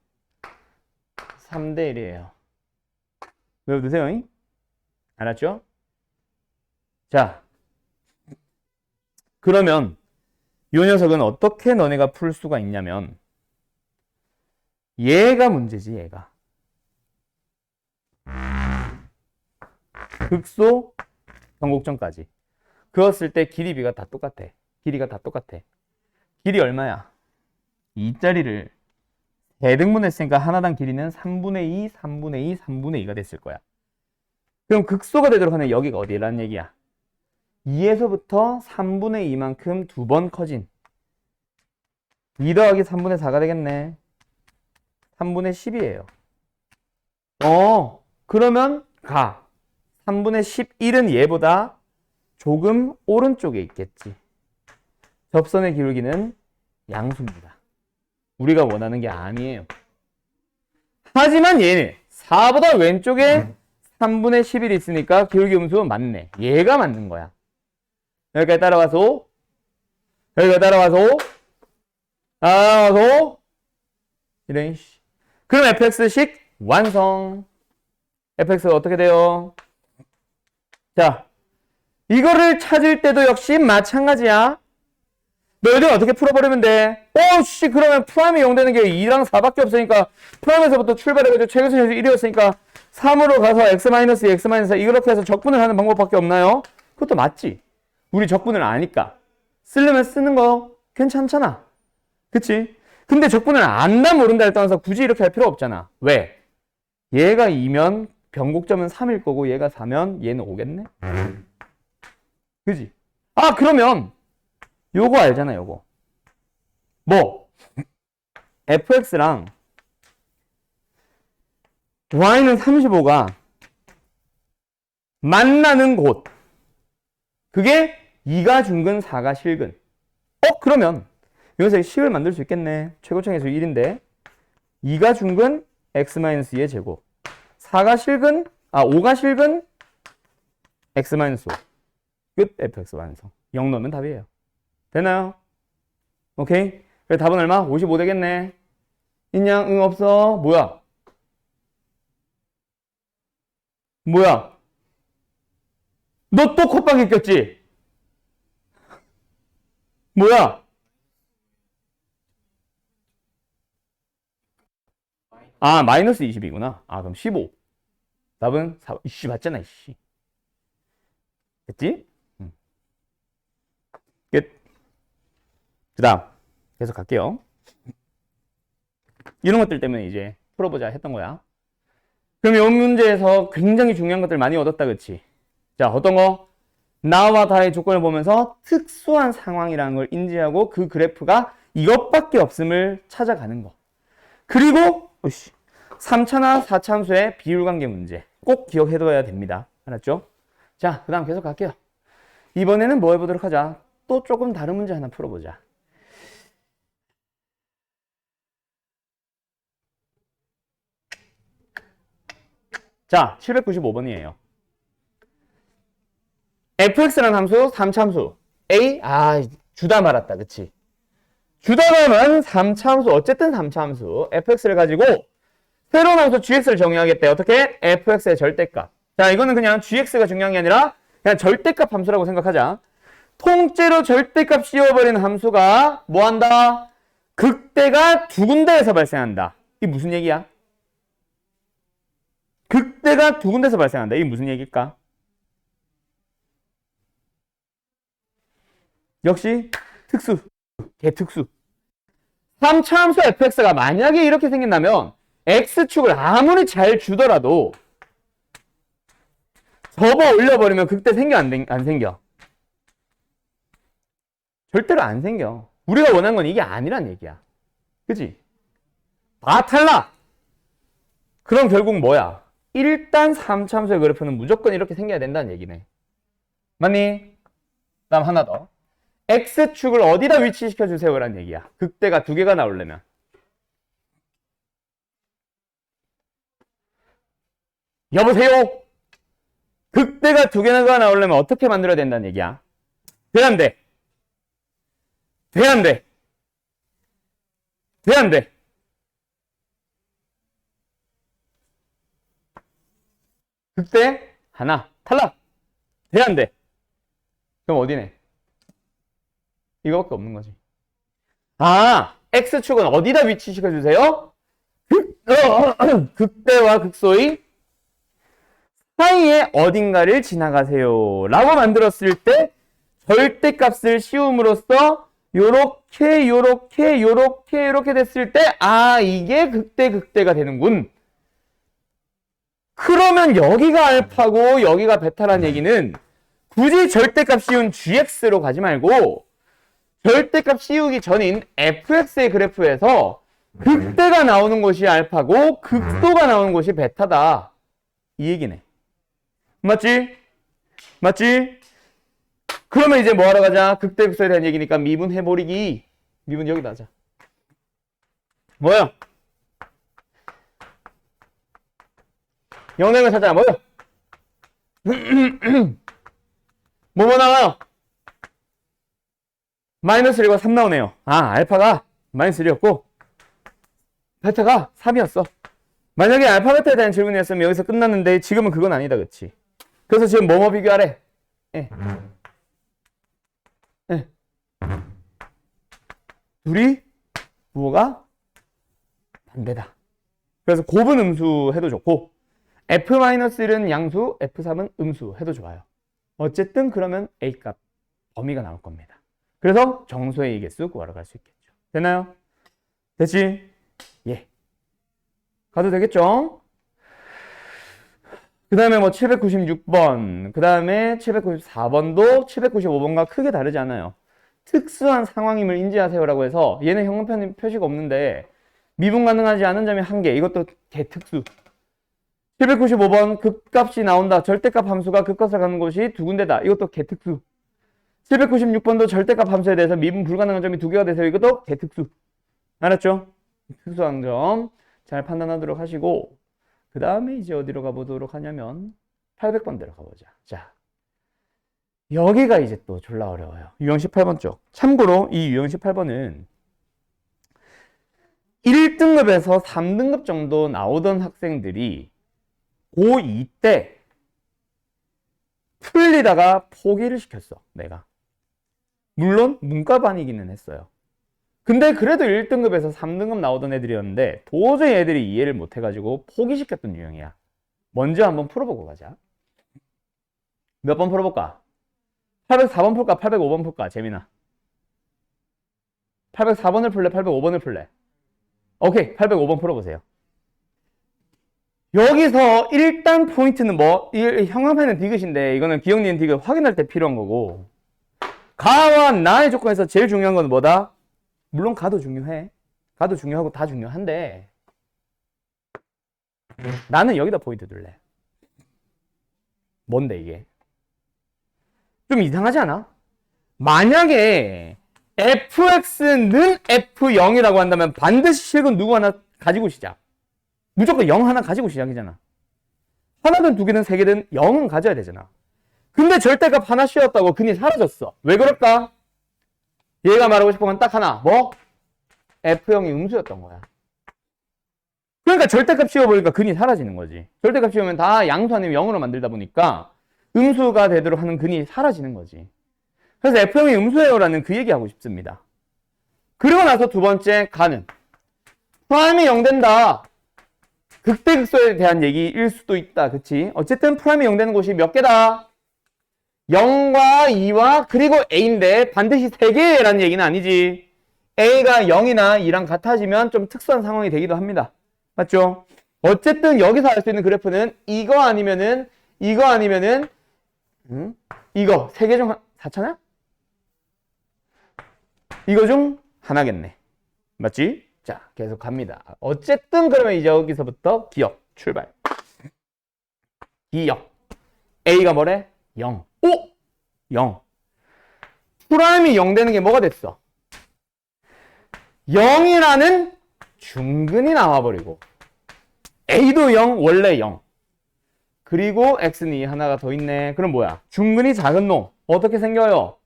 3대 1이에요. 외워두세요. 알았죠? 자, 그러면 요 녀석은 어떻게 너네가 풀 수가 있냐면 얘가 문제지, 얘가. 극소 변곡점까지 그었을 때 길이 b가 다 똑같아. 길이가 다 똑같아. 길이 얼마야? 2짜리를 대등분했으니까 하나당 길이는 3분의 2, 3분의 2, 3분의 2가 됐을 거야. 그럼 극소가 되도록 하는 여기가 어디라는 얘기야? 2에서부터 3분의 2만큼 두 번 커진 2 더하기 3분의 4가 되겠네. 3분의 10이에요. 그러면 3분의 11은 얘보다 조금 오른쪽에 있겠지. 접선의 기울기는 양수입니다. 우리가 원하는 게 아니에요. 하지만 얘는 4보다 왼쪽에 3분의 11이 있으니까 기울기 음수 맞네. 얘가 맞는 거야. 여기까지 따라와서 이런 씨. 그럼 fx식 완성. fx가 어떻게 돼요? 자, 이거를 찾을 때도 역시 마찬가지야. 너희들 어떻게 풀어버리면 돼? 그러면 프라임이 0 되는 게 2랑 4밖에 없으니까 프라임에서부터 출발해가지고 최근선에서 1이었으니까 3으로 가서 x-2, x-4 이렇게 해서 적분을 하는 방법밖에 없나요? 그것도 맞지. 우리 적분을 아니까 쓰려면 쓰는 거 괜찮잖아. 그치? 근데 적분을 안다 모른다 를 떠나서 굳이 이렇게 할 필요 없잖아. 왜? 얘가 2면 변곡점은 3일 거고 얘가 4면 얘는 5겠네? 그지? 그러면 요거 알잖아, 요거. 뭐? fx랑 y는 35가 만나는 곳. 그게 2가 중근, 4가 실근. 그러면 여기서 식을 만들 수 있겠네. 최고층에서 1인데 2가 중근, x-2의 제곱. 4가 실근, 5가 실근, x-5. 끝. fx 완성. 0 넣으면 답이에요. 되나요? 오케이? 그래 답은 얼마? 55 되겠네. 있냐? 응, 없어. 뭐야? 너 또 콧방귀 꼈지? 뭐야? 마이너스 20이구나. 그럼 15. 답은 4. 이씨, 맞잖아, 이씨. 됐지? 끝. 그 다음. 계속 갈게요. 이런 것들 때문에 이제 풀어보자 했던 거야. 그럼 이 문제에서 굉장히 중요한 것들 많이 얻었다, 그치? 자, 어떤 거? 나와 다의 조건을 보면서 특수한 상황이라는 걸 인지하고 그 그래프가 이것밖에 없음을 찾아가는 거. 그리고 3차나 4차 함수의 비율관계 문제 꼭 기억해둬야 됩니다. 알았죠? 자, 그 다음 계속 갈게요. 이번에는 뭐 해보도록 하자. 또 조금 다른 문제 하나 풀어보자. 자, 795번이에요. fx라는 함수, 3차 함수. a, 주다 말았다, 그치? 주다 말은 3차 함수, 어쨌든 3차 함수. fx를 가지고 새로운 함수 gx를 정의하겠대. 어떻게? fx의 절대값. 자, 이거는 그냥 gx가 중요한 게 아니라 그냥 절대값 함수라고 생각하자. 통째로 절대값 씌워버리는 함수가 뭐 한다? 극대가 두 군데에서 발생한다. 이게 무슨 얘기야? 극대가 두 군데에서 발생한다. 이게 무슨 얘기일까? 역시 특수, 개특수. 3차함수 fx가 만약에 이렇게 생긴다면 x축을 아무리 잘 주더라도 접어 올려버리면 극대 생겨 안 생겨? 절대로 안 생겨. 우리가 원하는 건 이게 아니란 얘기야. 그치? 다 탈락! 그럼 결국 뭐야? 일단 3차함수의 그래프는 무조건 이렇게 생겨야 된다는 얘기네. 맞니? 다음 하나 더. x축을 어디다 위치시켜 주세요 라는 얘기야. 극대가 두 개가 나오려면. 여보세요? 극대가 두 개가 나오려면 어떻게 만들어야 된다는 얘기야? 돼, 안 돼? 돼, 안 돼? 돼, 안 돼? 극대 하나 탈락. 돼, 안 돼? 그럼 어디네? 이거밖에 없는 거지. 아, x축은 어디다 위치시켜 주세요? 극대와 극소의 사이에 어딘가를 지나가세요 라고 만들었을 때 절대값을 씌움으로써 요렇게 됐을 때 아, 이게 극대가 되는군. 그러면 여기가 알파고 여기가 베타란 얘기는 굳이 절대값 씌운 gx로 가지 말고 절대값 씌우기 전인 fx의 그래프에서 극대가 나오는 곳이 알파고 극소가 나오는 곳이 베타다. 이 얘기네. 맞지? 맞지? 그러면 이제 뭐 하러 가자? 극대 극소에 대한 얘기니까 미분 해버리기. 미분 여기다 하자. 뭐야? 영역을 찾아. 뭐야? 뭐 나와요? 마이너스 1과 3 나오네요. 아, 알파가 마이너스 1이었고 베타가 3이었어. 만약에 알파 베타에 대한 질문이었으면 여기서 끝났는데 지금은 그건 아니다. 그치? 그래서 지금 뭐뭐 비교하래? 예. 예. 둘이 부호가 반대다. 그래서 곱은 음수 해도 좋고 f-1은 양수, f3은 음수 해도 좋아요. 어쨌든 그러면 A값 범위가 나올 겁니다. 그래서 정소의 이개수 구하러 갈 수 있겠죠. 됐나요? 됐지? 예. 가도 되겠죠? 그 다음에 뭐 796번, 그 다음에 794번도 795번과 크게 다르지 않아요. 특수한 상황임을 인지하세요라고 해서 얘는 형광펜 표시가 없는데 미분 가능하지 않은 점이 1개. 이것도 개특수. 795번 극값이 나온다. 절대값 함수가 극값을 가는 곳이 두 군데다. 이것도 개특수. 796번도 절대값 함수에 대해서 미분 불가능한 점이 2개가 되세요. 이것도 개특수. 알았죠? 특수한 점 잘 판단하도록 하시고 그 다음에 이제 어디로 가보도록 하냐면 800번 대로 가보자. 자, 여기가 이제 또 졸라 어려워요. 유형 18번 쪽. 참고로 이 유형 18번은 1등급에서 3등급 정도 나오던 학생들이 고2 때 풀리다가 포기를 시켰어. 내가. 물론 문과반이기는 했어요. 근데 그래도 1등급에서 3등급 나오던 애들이었는데 도저히 애들이 이해를 못해가지고 포기시켰던 유형이야. 먼저 한번 풀어보고 가자. 몇 번 풀어볼까? 804번 풀까? 805번 풀까? 재민아. 804번을 풀래? 805번을 풀래? 오케이, 805번 풀어보세요. 여기서 일단 포인트는 뭐? 이 형광펜은 디귿인데 이거는 기억, 니은, 디귿 확인할 때 필요한 거고 가와 나의 조건에서 제일 중요한 건 뭐다? 물론 가도 중요해. 가도 중요하고 다 중요한데 나는 여기다 포인트 둘래. 뭔데 이게? 좀 이상하지 않아? 만약에 fx는 f0이라고 한다면 반드시 실근 누구 하나 가지고 시작. 무조건 0 하나 가지고 시작이잖아. 하나든 두 개든 세 개든 0은 가져야 되잖아. 근데 절대값 하나 씌웠다고 근이 사라졌어. 왜 그럴까? 얘가 말하고 싶은 건 딱 하나. 뭐? f0이 음수였던 거야. 그러니까 절대값 씌워버리니까 근이 사라지는 거지. 절대값 씌우면 다 양수 아니면 0으로 만들다 보니까 음수가 되도록 하는 근이 사라지는 거지. 그래서 f0이 음수예요라는 그 얘기하고 싶습니다. 그리고 나서 두 번째 가는 프라임이 0 된다. 극대극소에 대한 얘기일 수도 있다. 그치? 어쨌든 프라임이 0 되는 곳이 몇 개다? 0과 2와 그리고 A인데 반드시 3개라는 얘기는 아니지. A가 0이나 2랑 같아지면 좀 특수한 상황이 되기도 합니다. 맞죠? 어쨌든 여기서 알 수 있는 그래프는 이거 아니면은 이거 이거 3개 중 4차냐? 이거 중 하나겠네. 맞지? 자, 계속 갑니다. 어쨌든 그러면 이제 여기서부터 기억 출발. 기억. A가 뭐래? 0. 오! 0. 프라임이 0 되는 게 뭐가 됐어? 0이라는 중근이 나와버리고 A도 0, 원래 0. 그리고 X는 2 하나가 더 있네. 그럼 뭐야? 중근이 작은 놈. 어떻게 생겨요?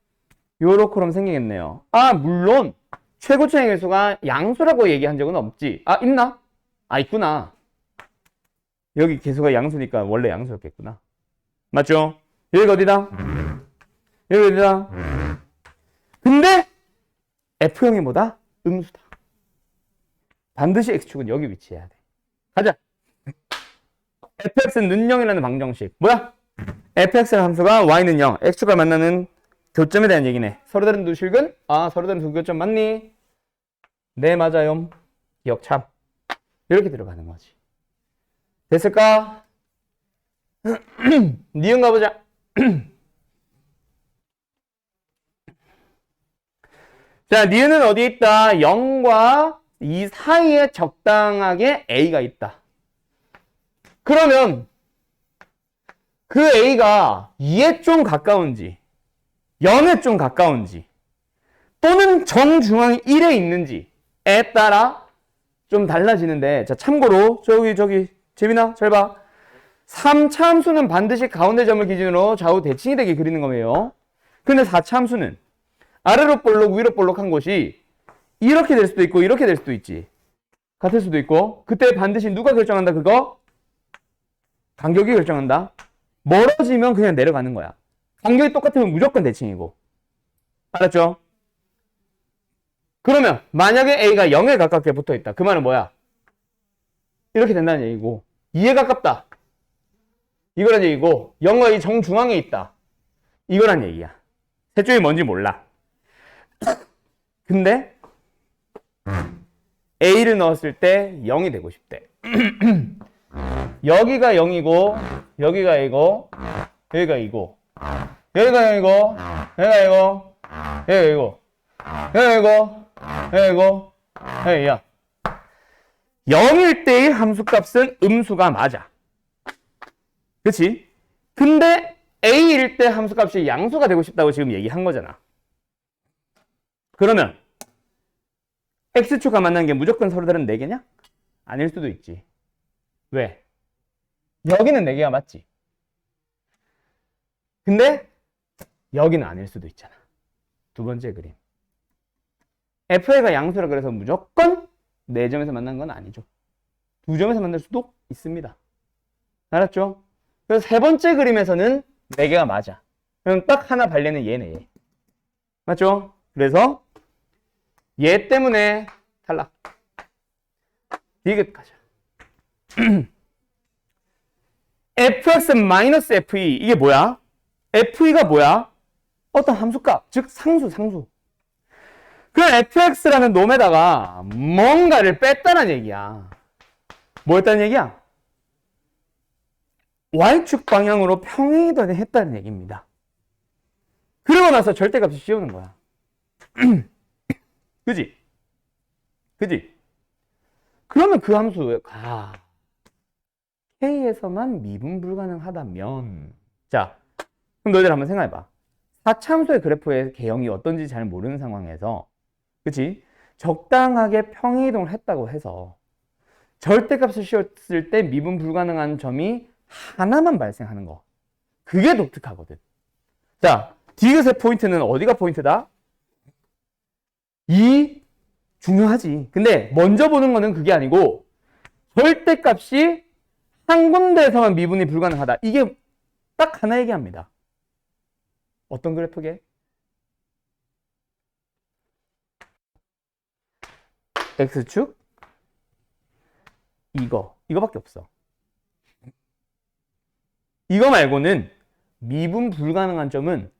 요렇게럼 생기겠네요. 아, 물론 최고차의 개수가 양수라고 얘기한 적은 없지. 아, 있나? 아, 있구나. 여기 개수가 양수니까 원래 양수였겠구나. 맞죠? 여기가 어디다? 여기 어디다? 근데 F형이 뭐다? 음수다. 반드시 X축은 여기 위치해야 돼. 가자. fx는 0이라는 방정식. 뭐야? fx라는 함수가 y는 0, x축과 만나는 교점에 대한 얘기네. 서로 다른 두 실근? 아, 서로 다른 두 교점 맞니? 네, 맞아요. 기억 참. 이렇게 들어가는 거지. 됐을까? 니은 가보자. 자, 니은은 어디에 있다? 0과 2 사이에 적당하게 a가 있다. 그러면 그 a가 2에 좀 가까운지 0에 좀 가까운지 또는 정중앙이 1에 있는지에 따라 좀 달라지는데, 자, 참고로 저기 재민아 잘 봐. 3차 함수는 반드시 가운데 점을 기준으로 좌우 대칭이 되게 그리는 거예요. 근데 4차 함수는 아래로 볼록 위로 볼록한 곳이 이렇게 될 수도 있고 이렇게 될 수도 있지. 같을 수도 있고. 그때 반드시 누가 결정한다? 그거? 간격이 결정한다. 멀어지면 그냥 내려가는 거야. 간격이 똑같으면 무조건 대칭이고. 알았죠? 그러면 만약에 A가 0에 가깝게 붙어있다. 그 말은 뭐야? 이렇게 된다는 얘기고 2에 가깝다. 이거란 얘기고 0과 2 정중앙에 있다. 이거란 얘기야. 셋 중에 뭔지 몰라. 근데 A를 넣었을 때 0이 되고 싶대. 여기가 0이고 여기가 A고 여기가 2고 여기가 0이고 여기가 2고 여기가 2고 여기가 2고 여기가 2고 여기가 2야. 0일 때의 함수값은 음수가 맞아. 그치? 근데 A일 때 함수값이 양수가 되고 싶다고 지금 얘기한 거잖아. 그러면 X축과 만난 게 무조건 서로 다른 4개냐? 아닐 수도 있지. 왜? 여기는 4개가 맞지. 근데 여기는 아닐 수도 있잖아. 두 번째 그림. FA가 양수라 그래서 무조건 4점에서 만난 건 아니죠. 2점에서 만날 수도 있습니다. 알았죠? 그래서 세 번째 그림에서는 4개가 맞아. 그럼 딱 하나 발리는 얘네. 얘. 맞죠? 그래서 얘 때문에 탈락. 디귿 가자. fx-fe 이게 뭐야? fe가 뭐야? 어떤 함수값, 즉 상수. 그럼 fx라는 놈에다가 뭔가를 뺐다는 얘기야. 뭐였다는 얘기야? y축 방향으로 평행이동을 했다는 얘기입니다. 그러고 나서 절대값을 씌우는 거야. 그지? 그러면 그 함수 K에서만 미분 불가능하다면, 자, 그럼 너희들 한번 생각해봐. 4차 함수의 그래프의 개형이 어떤지 잘 모르는 상황에서, 그치? 적당하게 평행이동을 했다고 해서 절대값을 씌웠을 때 미분 불가능한 점이 하나만 발생하는 거. 그게 독특하거든. 자, 디귿의 포인트는 어디가 포인트다? 이 중요하지. 근데 먼저 보는 거는 그게 아니고 절대값이 한 군데에서만 미분이 불가능하다. 이게 딱 하나 얘기합니다. 어떤 그래프게? x축 이거밖에 없어. 이거 말고는 미분 불가능한 점은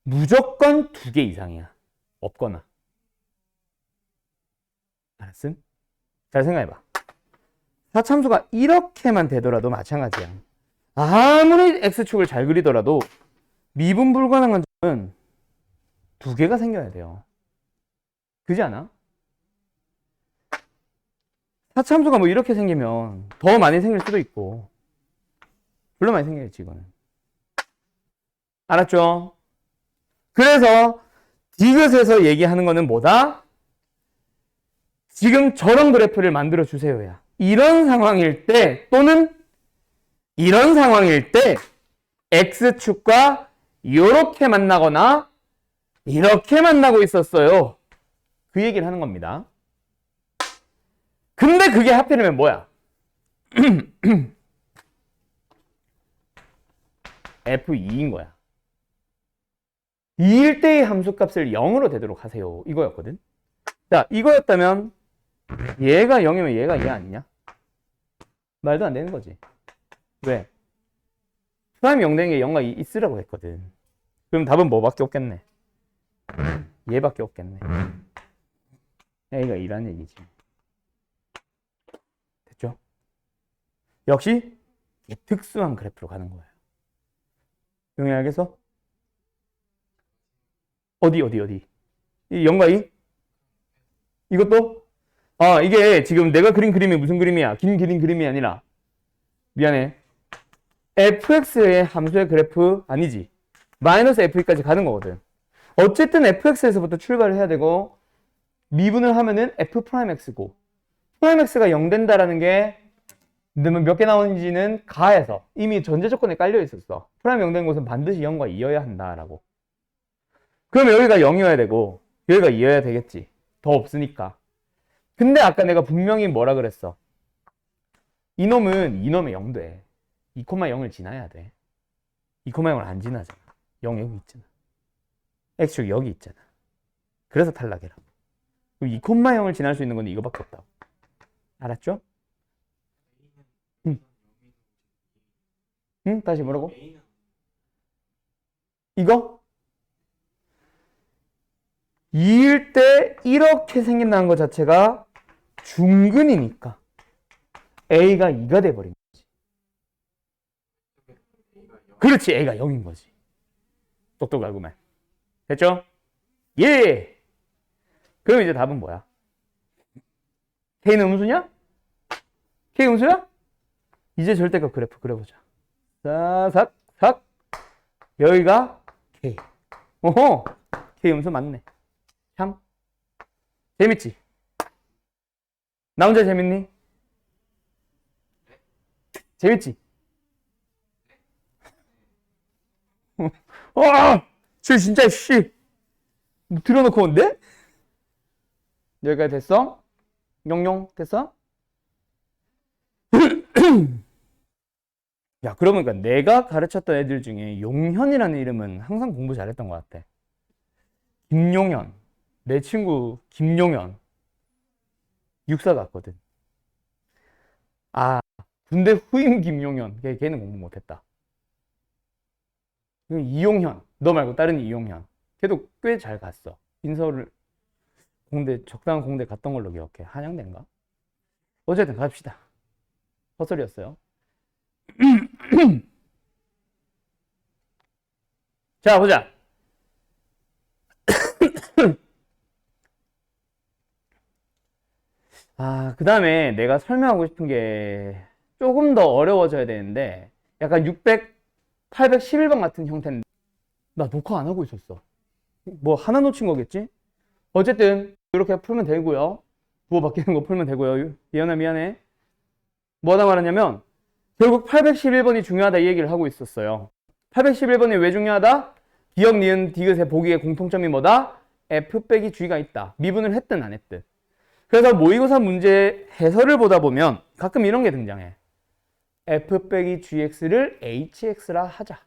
무조건 2개 이상이야. 없거나. 알았음? 잘 생각해봐. 사참수가 이렇게만 되더라도 마찬가지야. 아무리 x축을 잘 그리더라도 미분 불가능한 점은 2개가 생겨야 돼요. 그지 않아? 사참수가 뭐 이렇게 생기면 더 많이 생길 수도 있고, 별로 많이 생겨야지 이거는. 알았죠? 그래서 디귿에서 얘기하는 거는 뭐다? 지금 저런 그래프를 만들어 주세요야. 이런 상황일 때 또는 이런 상황일 때 x축과 이렇게 만나거나 이렇게 만나고 있었어요. 그 얘기를 하는 겁니다. 근데 그게 하필이면 뭐야? f2인 거야. 2일 때의 함수값을 0으로 되도록 하세요. 이거였거든. 자, 이거였다면 얘가 0이면 얘가 얘 아니냐? 말도 안 되는 거지. 왜? 프라임 0 되는 게 0과 2 있으라고 했거든. 그럼 답은 뭐밖에 없겠네? 얘밖에 없겠네. A가 2라는 얘기지. 됐죠? 역시 특수한 그래프로 가는 거예요. 용이 알겠어? 어디? 이 0과 2? 이것도? 아, 이게 지금 내가 그린 그림이 무슨 그림이야? 긴 그림이 아니라, 미안해, fx의 함수의 그래프 아니지. 마이너스 f2까지 가는 거거든. 어쨌든 fx에서부터 출발을 해야 되고, 미분을 하면은 f'x고, 프라임x가 0 된다라는 게 몇 개 나오는지는 가에서 이미 전제 조건에 깔려 있었어. 프라임 0 되는 곳은 반드시 0과 2여야 한다라고. 그럼 여기가 0이어야 되고 여기가 2여야 되겠지. 더 없으니까. 근데 아까 내가 분명히 뭐라 그랬어? 이놈은 0 돼. 2,0을 지나야 돼. 2,0을 안 지나잖아. 0 여기 있잖아. x축 여기 있잖아. 그래서 탈락이라고. 2,0을 지날 수 있는 건 이거밖에 없다고. 알았죠? 응? 다시 뭐라고? 이거? 2일 때 이렇게 생긴다는 것 자체가 중근이니까 A가 2가 돼버린 거지. 그렇지, A가 0인 거지. 똑똑하구만. 됐죠? 예! 그럼 이제 답은 뭐야? K는 음수냐? K 음수야? 이제 절대값 그래프 그려보자. 싹. 여기가 K. 오호! K 음수 맞네. 참. 재밌지? 나 혼자 재밌니? 재밌지? 쟤 진짜, 씨. 들어놓고 온대? 여기까지 됐어? 용용 됐어? 야, 그러고 보니까 내가 가르쳤던 애들 중에 용현이라는 이름은 항상 공부 잘했던 것 같아. 김용현. 내 친구 김용현. 육사 갔거든. 아, 군대 후임 김용현. 걔는 공부 못했다. 이용현. 너 말고 다른 이용현. 걔도 꽤 잘 갔어. 인서울 공대, 적당한 공대 갔던 걸로 기억해. 한양대인가? 어쨌든 갑시다. 헛소리였어요. 자, 보자. 그 다음에 내가 설명하고 싶은 게 조금 더 어려워져야 되는데, 약간 811번 같은 형태인데, 나 녹화 안 하고 있었어. 뭐 하나 놓친 거겠지? 어쨌든 이렇게 풀면 되고요. 부호 바뀌는 거 풀면 되고요. 예언아 미안해. 뭐하다 말하냐면 결국 811번이 중요하다 이 얘기를 하고 있었어요. 811번이 왜 중요하다? 기억, 니은, 디귿의 보기의 공통점이 뭐다? f 빼기 g가 있다. 미분을 했든 안 했든. 그래서 모의고사 문제 해설을 보다 보면 가끔 이런 게 등장해. f 빼기 gx를 hx라 하자.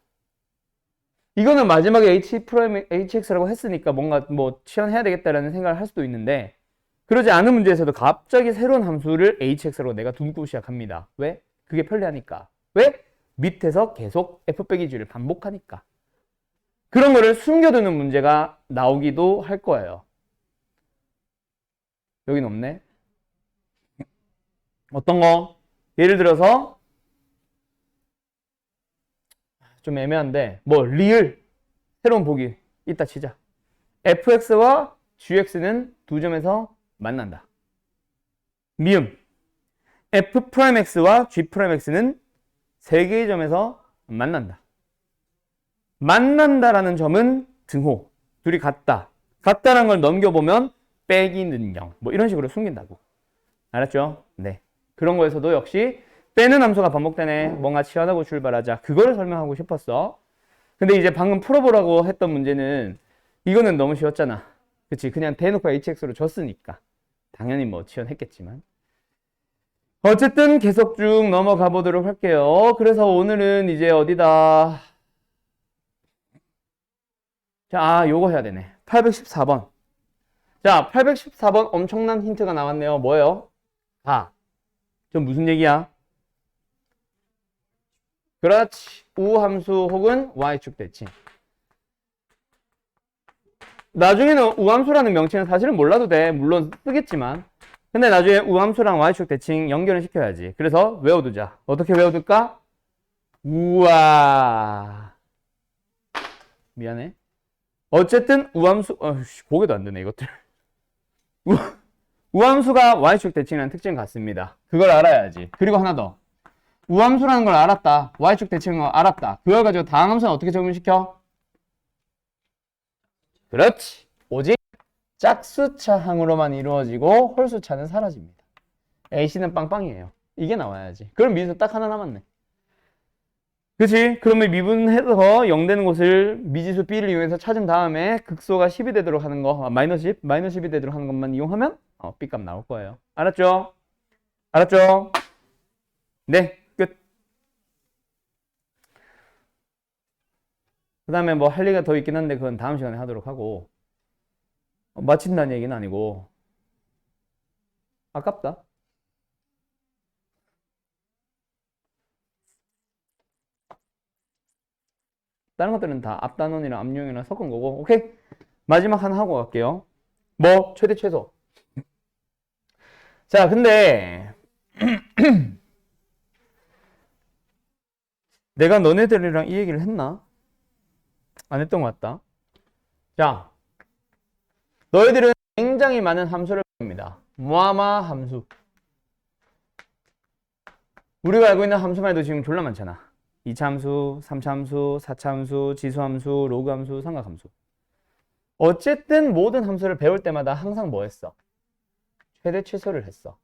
이거는 마지막에 hx라고 했으니까 뭔가 뭐 치환해야 되겠다라는 생각을 할 수도 있는데, 그러지 않은 문제에서도 갑자기 새로운 함수를 hx로 내가 둔고 시작합니다. 왜? 그게 편리하니까. 왜? 밑에서 계속 f 빼기 g를 반복하니까. 그런 거를 숨겨두는 문제가 나오기도 할 거예요. 여긴 없네. 어떤 거? 예를 들어서 좀 애매한데 뭐 리을 새로운 보기 이따 치자. fx와 gx는 두 점에서 만난다. 미음 f'x와 g'x는 세 개의 점에서 만난다. 만난다라는 점은 등호. 둘이 같다. 같다라는 걸 넘겨보면 빼기는 0. 뭐 이런 식으로 숨긴다고. 알았죠? 네. 그런 거에서도 역시 빼는 함수가 반복되네. 뭔가 치환하고 출발하자. 그거를 설명하고 싶었어. 근데 이제 방금 풀어보라고 했던 문제는 이거는 너무 쉬웠잖아. 그치? 그냥 대놓고 hx로 줬으니까. 당연히 뭐 치환했겠지만. 어쨌든 계속 쭉 넘어가 보도록 할게요. 그래서 오늘은 이제 어디다. 자, 요거 해야 되네. 814번. 자, 814번 엄청난 힌트가 나왔네요. 뭐예요? 저 무슨 얘기야? 그렇지. 우함수 혹은 y축 대칭. 나중에는 우함수라는 명칭은 사실은 몰라도 돼. 물론 쓰겠지만. 근데 나중에 우함수랑 y축 대칭 연결을 시켜야지. 그래서 외워두자. 어떻게 외워둘까? 우와. 미안해. 어쨌든 우함수, 보기도 안 되네, 이것들. 우함수가 y축 대칭이라는 특징 같습니다. 그걸 알아야지. 그리고 하나 더. 우함수라는 걸 알았다. y축 대칭인 걸 알았다. 그걸 가지고 다항 함수는 어떻게 적용시켜? 그렇지. 오직 짝수차항으로만 이루어지고 홀수차는 사라집니다. A씨는 빵빵이에요. 이게 나와야지. 그럼 미분수 딱 하나 남았네. 그치? 그러면 미분해서 0 되는 곳을 미지수 B를 이용해서 찾은 다음에 극소가 10이 되도록 하는 거, 마이너스 10? 마이너스 10이 되도록 하는 것만 이용하면 B값 나올 거예요. 알았죠? 알았죠? 네, 끝. 그 다음에 뭐 할 얘기가 더 있긴 한데 그건 다음 시간에 하도록 하고 마친다는 얘기는 아니고 아깝다. 다른 것들은 다 앞단원이랑 앞용이랑 섞은 거고. 오케이? 마지막 하나 하고 갈게요. 뭐? 최대 최소. 자, 근데 내가 너네들이랑 이 얘기를 했나? 안 했던 것 같다. 자, 너희들은 굉장히 많은 함수를 배웁니다. 무아마 함수. 우리가 알고 있는 함수만 해도 지금 졸라 많잖아. 2차 함수, 3차 함수, 4차 함수, 지수함수, 로그함수, 삼각함수. 어쨌든 모든 함수를 배울 때마다 항상 뭐 했어? 최대 최소를 했어.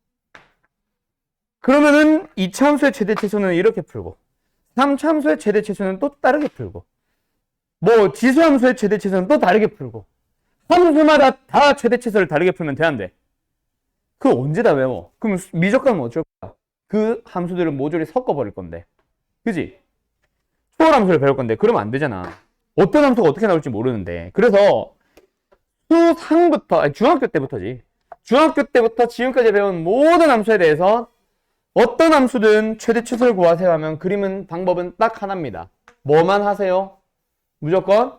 그러면은 2차 함수의 최대 최소는 이렇게 풀고 3차 함수의 최대 최소는 또 다르게 풀고 뭐 지수함수의 최대 최소는 또 다르게 풀고 함수마다 다 최대 최소를 다르게 풀면 돼, 안 돼? 그거 언제 다 외워? 그럼 미적분은 어쩔 거야? 그 함수들을 모조리 섞어버릴 건데. 그지? 초월함수를 배울 건데 그러면 안 되잖아. 어떤 함수가 어떻게 나올지 모르는데. 그래서 수상부터, 아니 중학교 때부터지. 중학교 때부터 지금까지 배운 모든 함수에 대해서 어떤 함수든 최대 최소를 구하세요 하면 그림은 방법은 딱 하나입니다. 뭐만 하세요? 무조건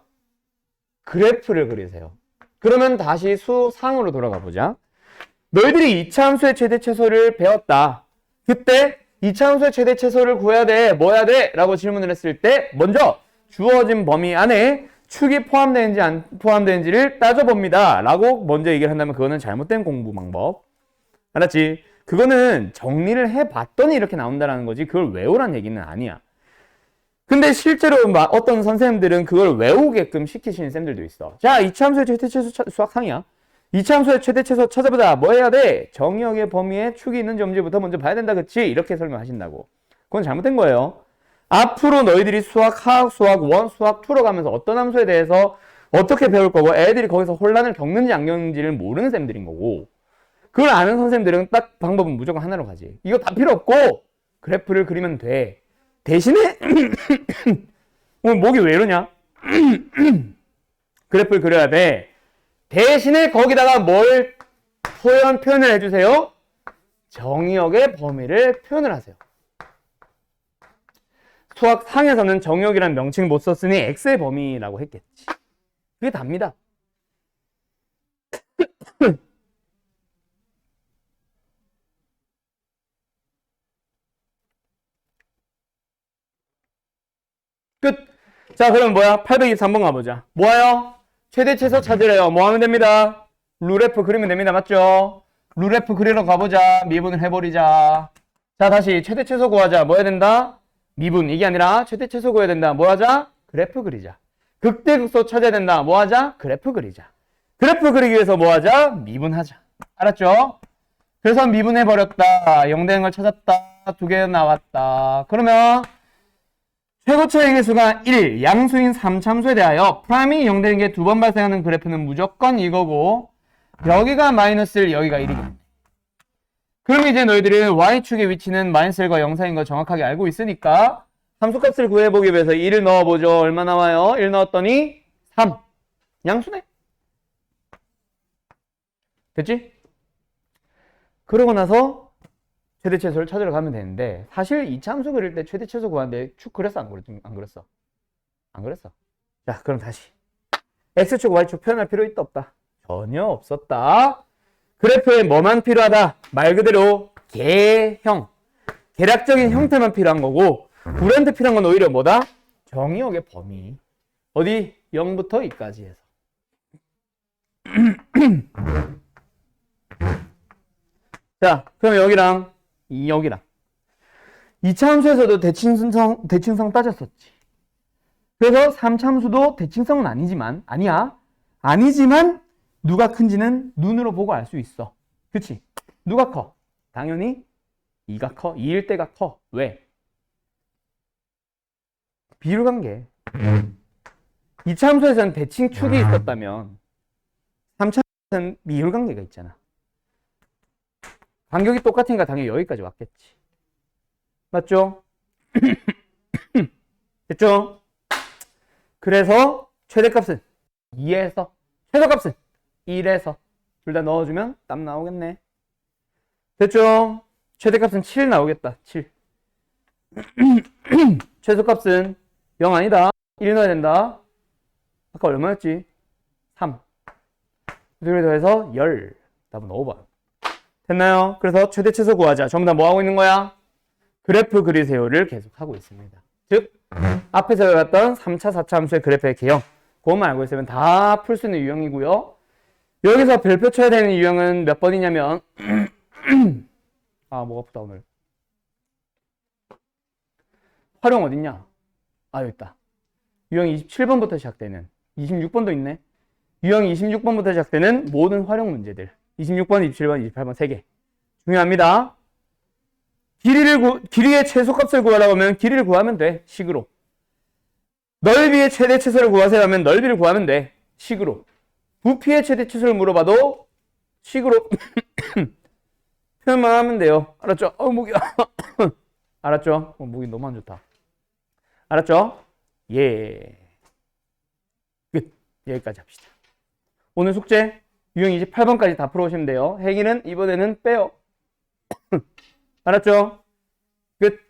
그래프를 그리세요. 그러면 다시 수상으로 돌아가 보자. 너희들이 2차 함수의 최대 최소를 배웠다. 그때 2차 함수의 최대 최소를 구해야 돼. 뭐 해야 돼? 라고 질문을 했을 때 먼저 주어진 범위 안에 축이 포함되는지 안 포함되는지를 따져봅니다. 라고 먼저 얘기를 한다면 그거는 잘못된 공부 방법. 알았지? 그거는 정리를 해봤더니 이렇게 나온다는 거지 그걸 외우란 얘기는 아니야. 근데 실제로 어떤 선생님들은 그걸 외우게끔 시키시는 쌤들도 있어. 자, 2차 함수의 최대 최소 수학 상이야. 2차 함수의 최대 최소 찾아보자. 뭐 해야 돼? 정의역의 범위에 축이 있는지 없는지부터 먼저 봐야 된다. 그치? 이렇게 설명하신다고. 그건 잘못된 거예요. 앞으로 너희들이 수학 하학, 수학 1, 수학 2로 가면서 어떤 함수에 대해서 어떻게 배울 거고 애들이 거기서 혼란을 겪는지 안 겪는지를 모르는 쌤들인 거고 그걸 아는 선생님들은 딱 방법은 무조건 하나로 가지. 이거 다 필요 없고 그래프를 그리면 돼. 대신에 오늘 목이 왜 이러냐? 그래프를 그려야 돼. 대신에 거기다가 뭘 표현을 해주세요. 정의역의 범위를 표현을 하세요. 수학상에서는 정의역이라는 명칭 못 썼으니 x의 범위라고 했겠지. 그게 답니다. 끝. 자, 그럼 뭐야? 823번 가보자. 뭐예요? 최대 최소 찾으래요. 뭐 하면 됩니다? 루레프 그리면 됩니다. 맞죠? 루레프 그리러 가보자. 미분을 해버리자. 자, 다시 최대 최소 구하자. 뭐 해야 된다? 미분. 이게 아니라 최대 최소 구해야 된다. 뭐 하자? 그래프 그리자. 극대극소 찾아야 된다. 뭐 하자? 그래프 그리자. 그래프 그리기 위해서 뭐 하자? 미분하자. 알았죠? 그래서 미분해버렸다. 0되는 걸 찾았다. 2개 나왔다. 그러면 최고차의 개수가 1, 양수인 3참수에 대하여 프라임이 0되는 게 2번 발생하는 그래프는 무조건 이거고 여기가 마이너스 1, 여기가 1이겠네. 그럼 이제 너희들은 y축의 위치는 마이너스 1과 0 사이인 거 정확하게 알고 있으니까 함수값을 구해보기 위해서 1을 넣어보죠. 얼마 나와요? 1 넣었더니 3. 양수네. 됐지? 그러고 나서 최대 최소를 찾으러 가면 되는데 사실 이차함수 그릴 때 최대 최소 구하는데 축 그렸어? 안 그렸어? 안 그렸어? 자, 그럼 다시 x축 y축 표현할 필요 있다 없다? 전혀 없었다. 그래프에 뭐만 필요하다? 말 그대로 개형, 계략적인 형태만 필요한 거고 우리한테 필요한 건 오히려 뭐다? 정의역의 범위. 어디? 0부터 2까지 해서. 자, 그럼 여기랑 여기랑 2차 함수에서도 대칭성 따졌었지. 그래서 3차 함수도 대칭성은 아니지만 누가 큰지는 눈으로 보고 알 수 있어. 그치? 누가 커? 당연히 2가 커. 2일 때가 커. 왜? 비율관계. 2차 함수에서는 대칭축이 있었다면 3차 함수에서는 비율관계가 있잖아. 간격이 똑같으니까 당연히 여기까지 왔겠지. 맞죠? 됐죠? 그래서 최대값은 2에서 최소값은 1에서 둘 다 넣어주면 답 나오겠네. 됐죠? 최대값은 7 나오겠다. 7. 최소값은 0 아니다. 1 넣어야 된다. 아까 얼마였지? 3. 둘이 더해서 10. 답은 5번. 됐나요? 그래서 최대 최소 구하자. 전부 다 뭐 하고 있는 거야? 그래프 그리세요를 계속 하고 있습니다. 즉 앞에서 배웠던 3차, 4차 함수의 그래프의 개형, 그것만 알고 있으면 다 풀 수 있는 유형이고요. 여기서 별표 쳐야 되는 유형은 몇 번이냐면 아, 목 아프다 오늘. 활용 어딨냐? 아, 여기 있다. 유형 27번부터 시작되는, 26번도 있네. 유형 26번부터 시작되는 모든 활용 문제들. 26번, 27번, 28번 3개. 중요합니다. 길이의 최소값을 구하라고 하면 길이를 구하면 돼. 식으로. 넓이의 최대 최소를 구하세요 하면 넓이를 구하면 돼. 식으로. 부피의 최대 최소를 물어봐도 식으로 표현만 하면 돼요. 알았죠? 목이 알았죠? 목이 너무 안 좋다. 알았죠? 예. 끝. 여기까지 합시다. 오늘 숙제 유형 28번까지 다 풀어오시면 돼요. 행위는 이번에는 빼요. 알았죠? 끝.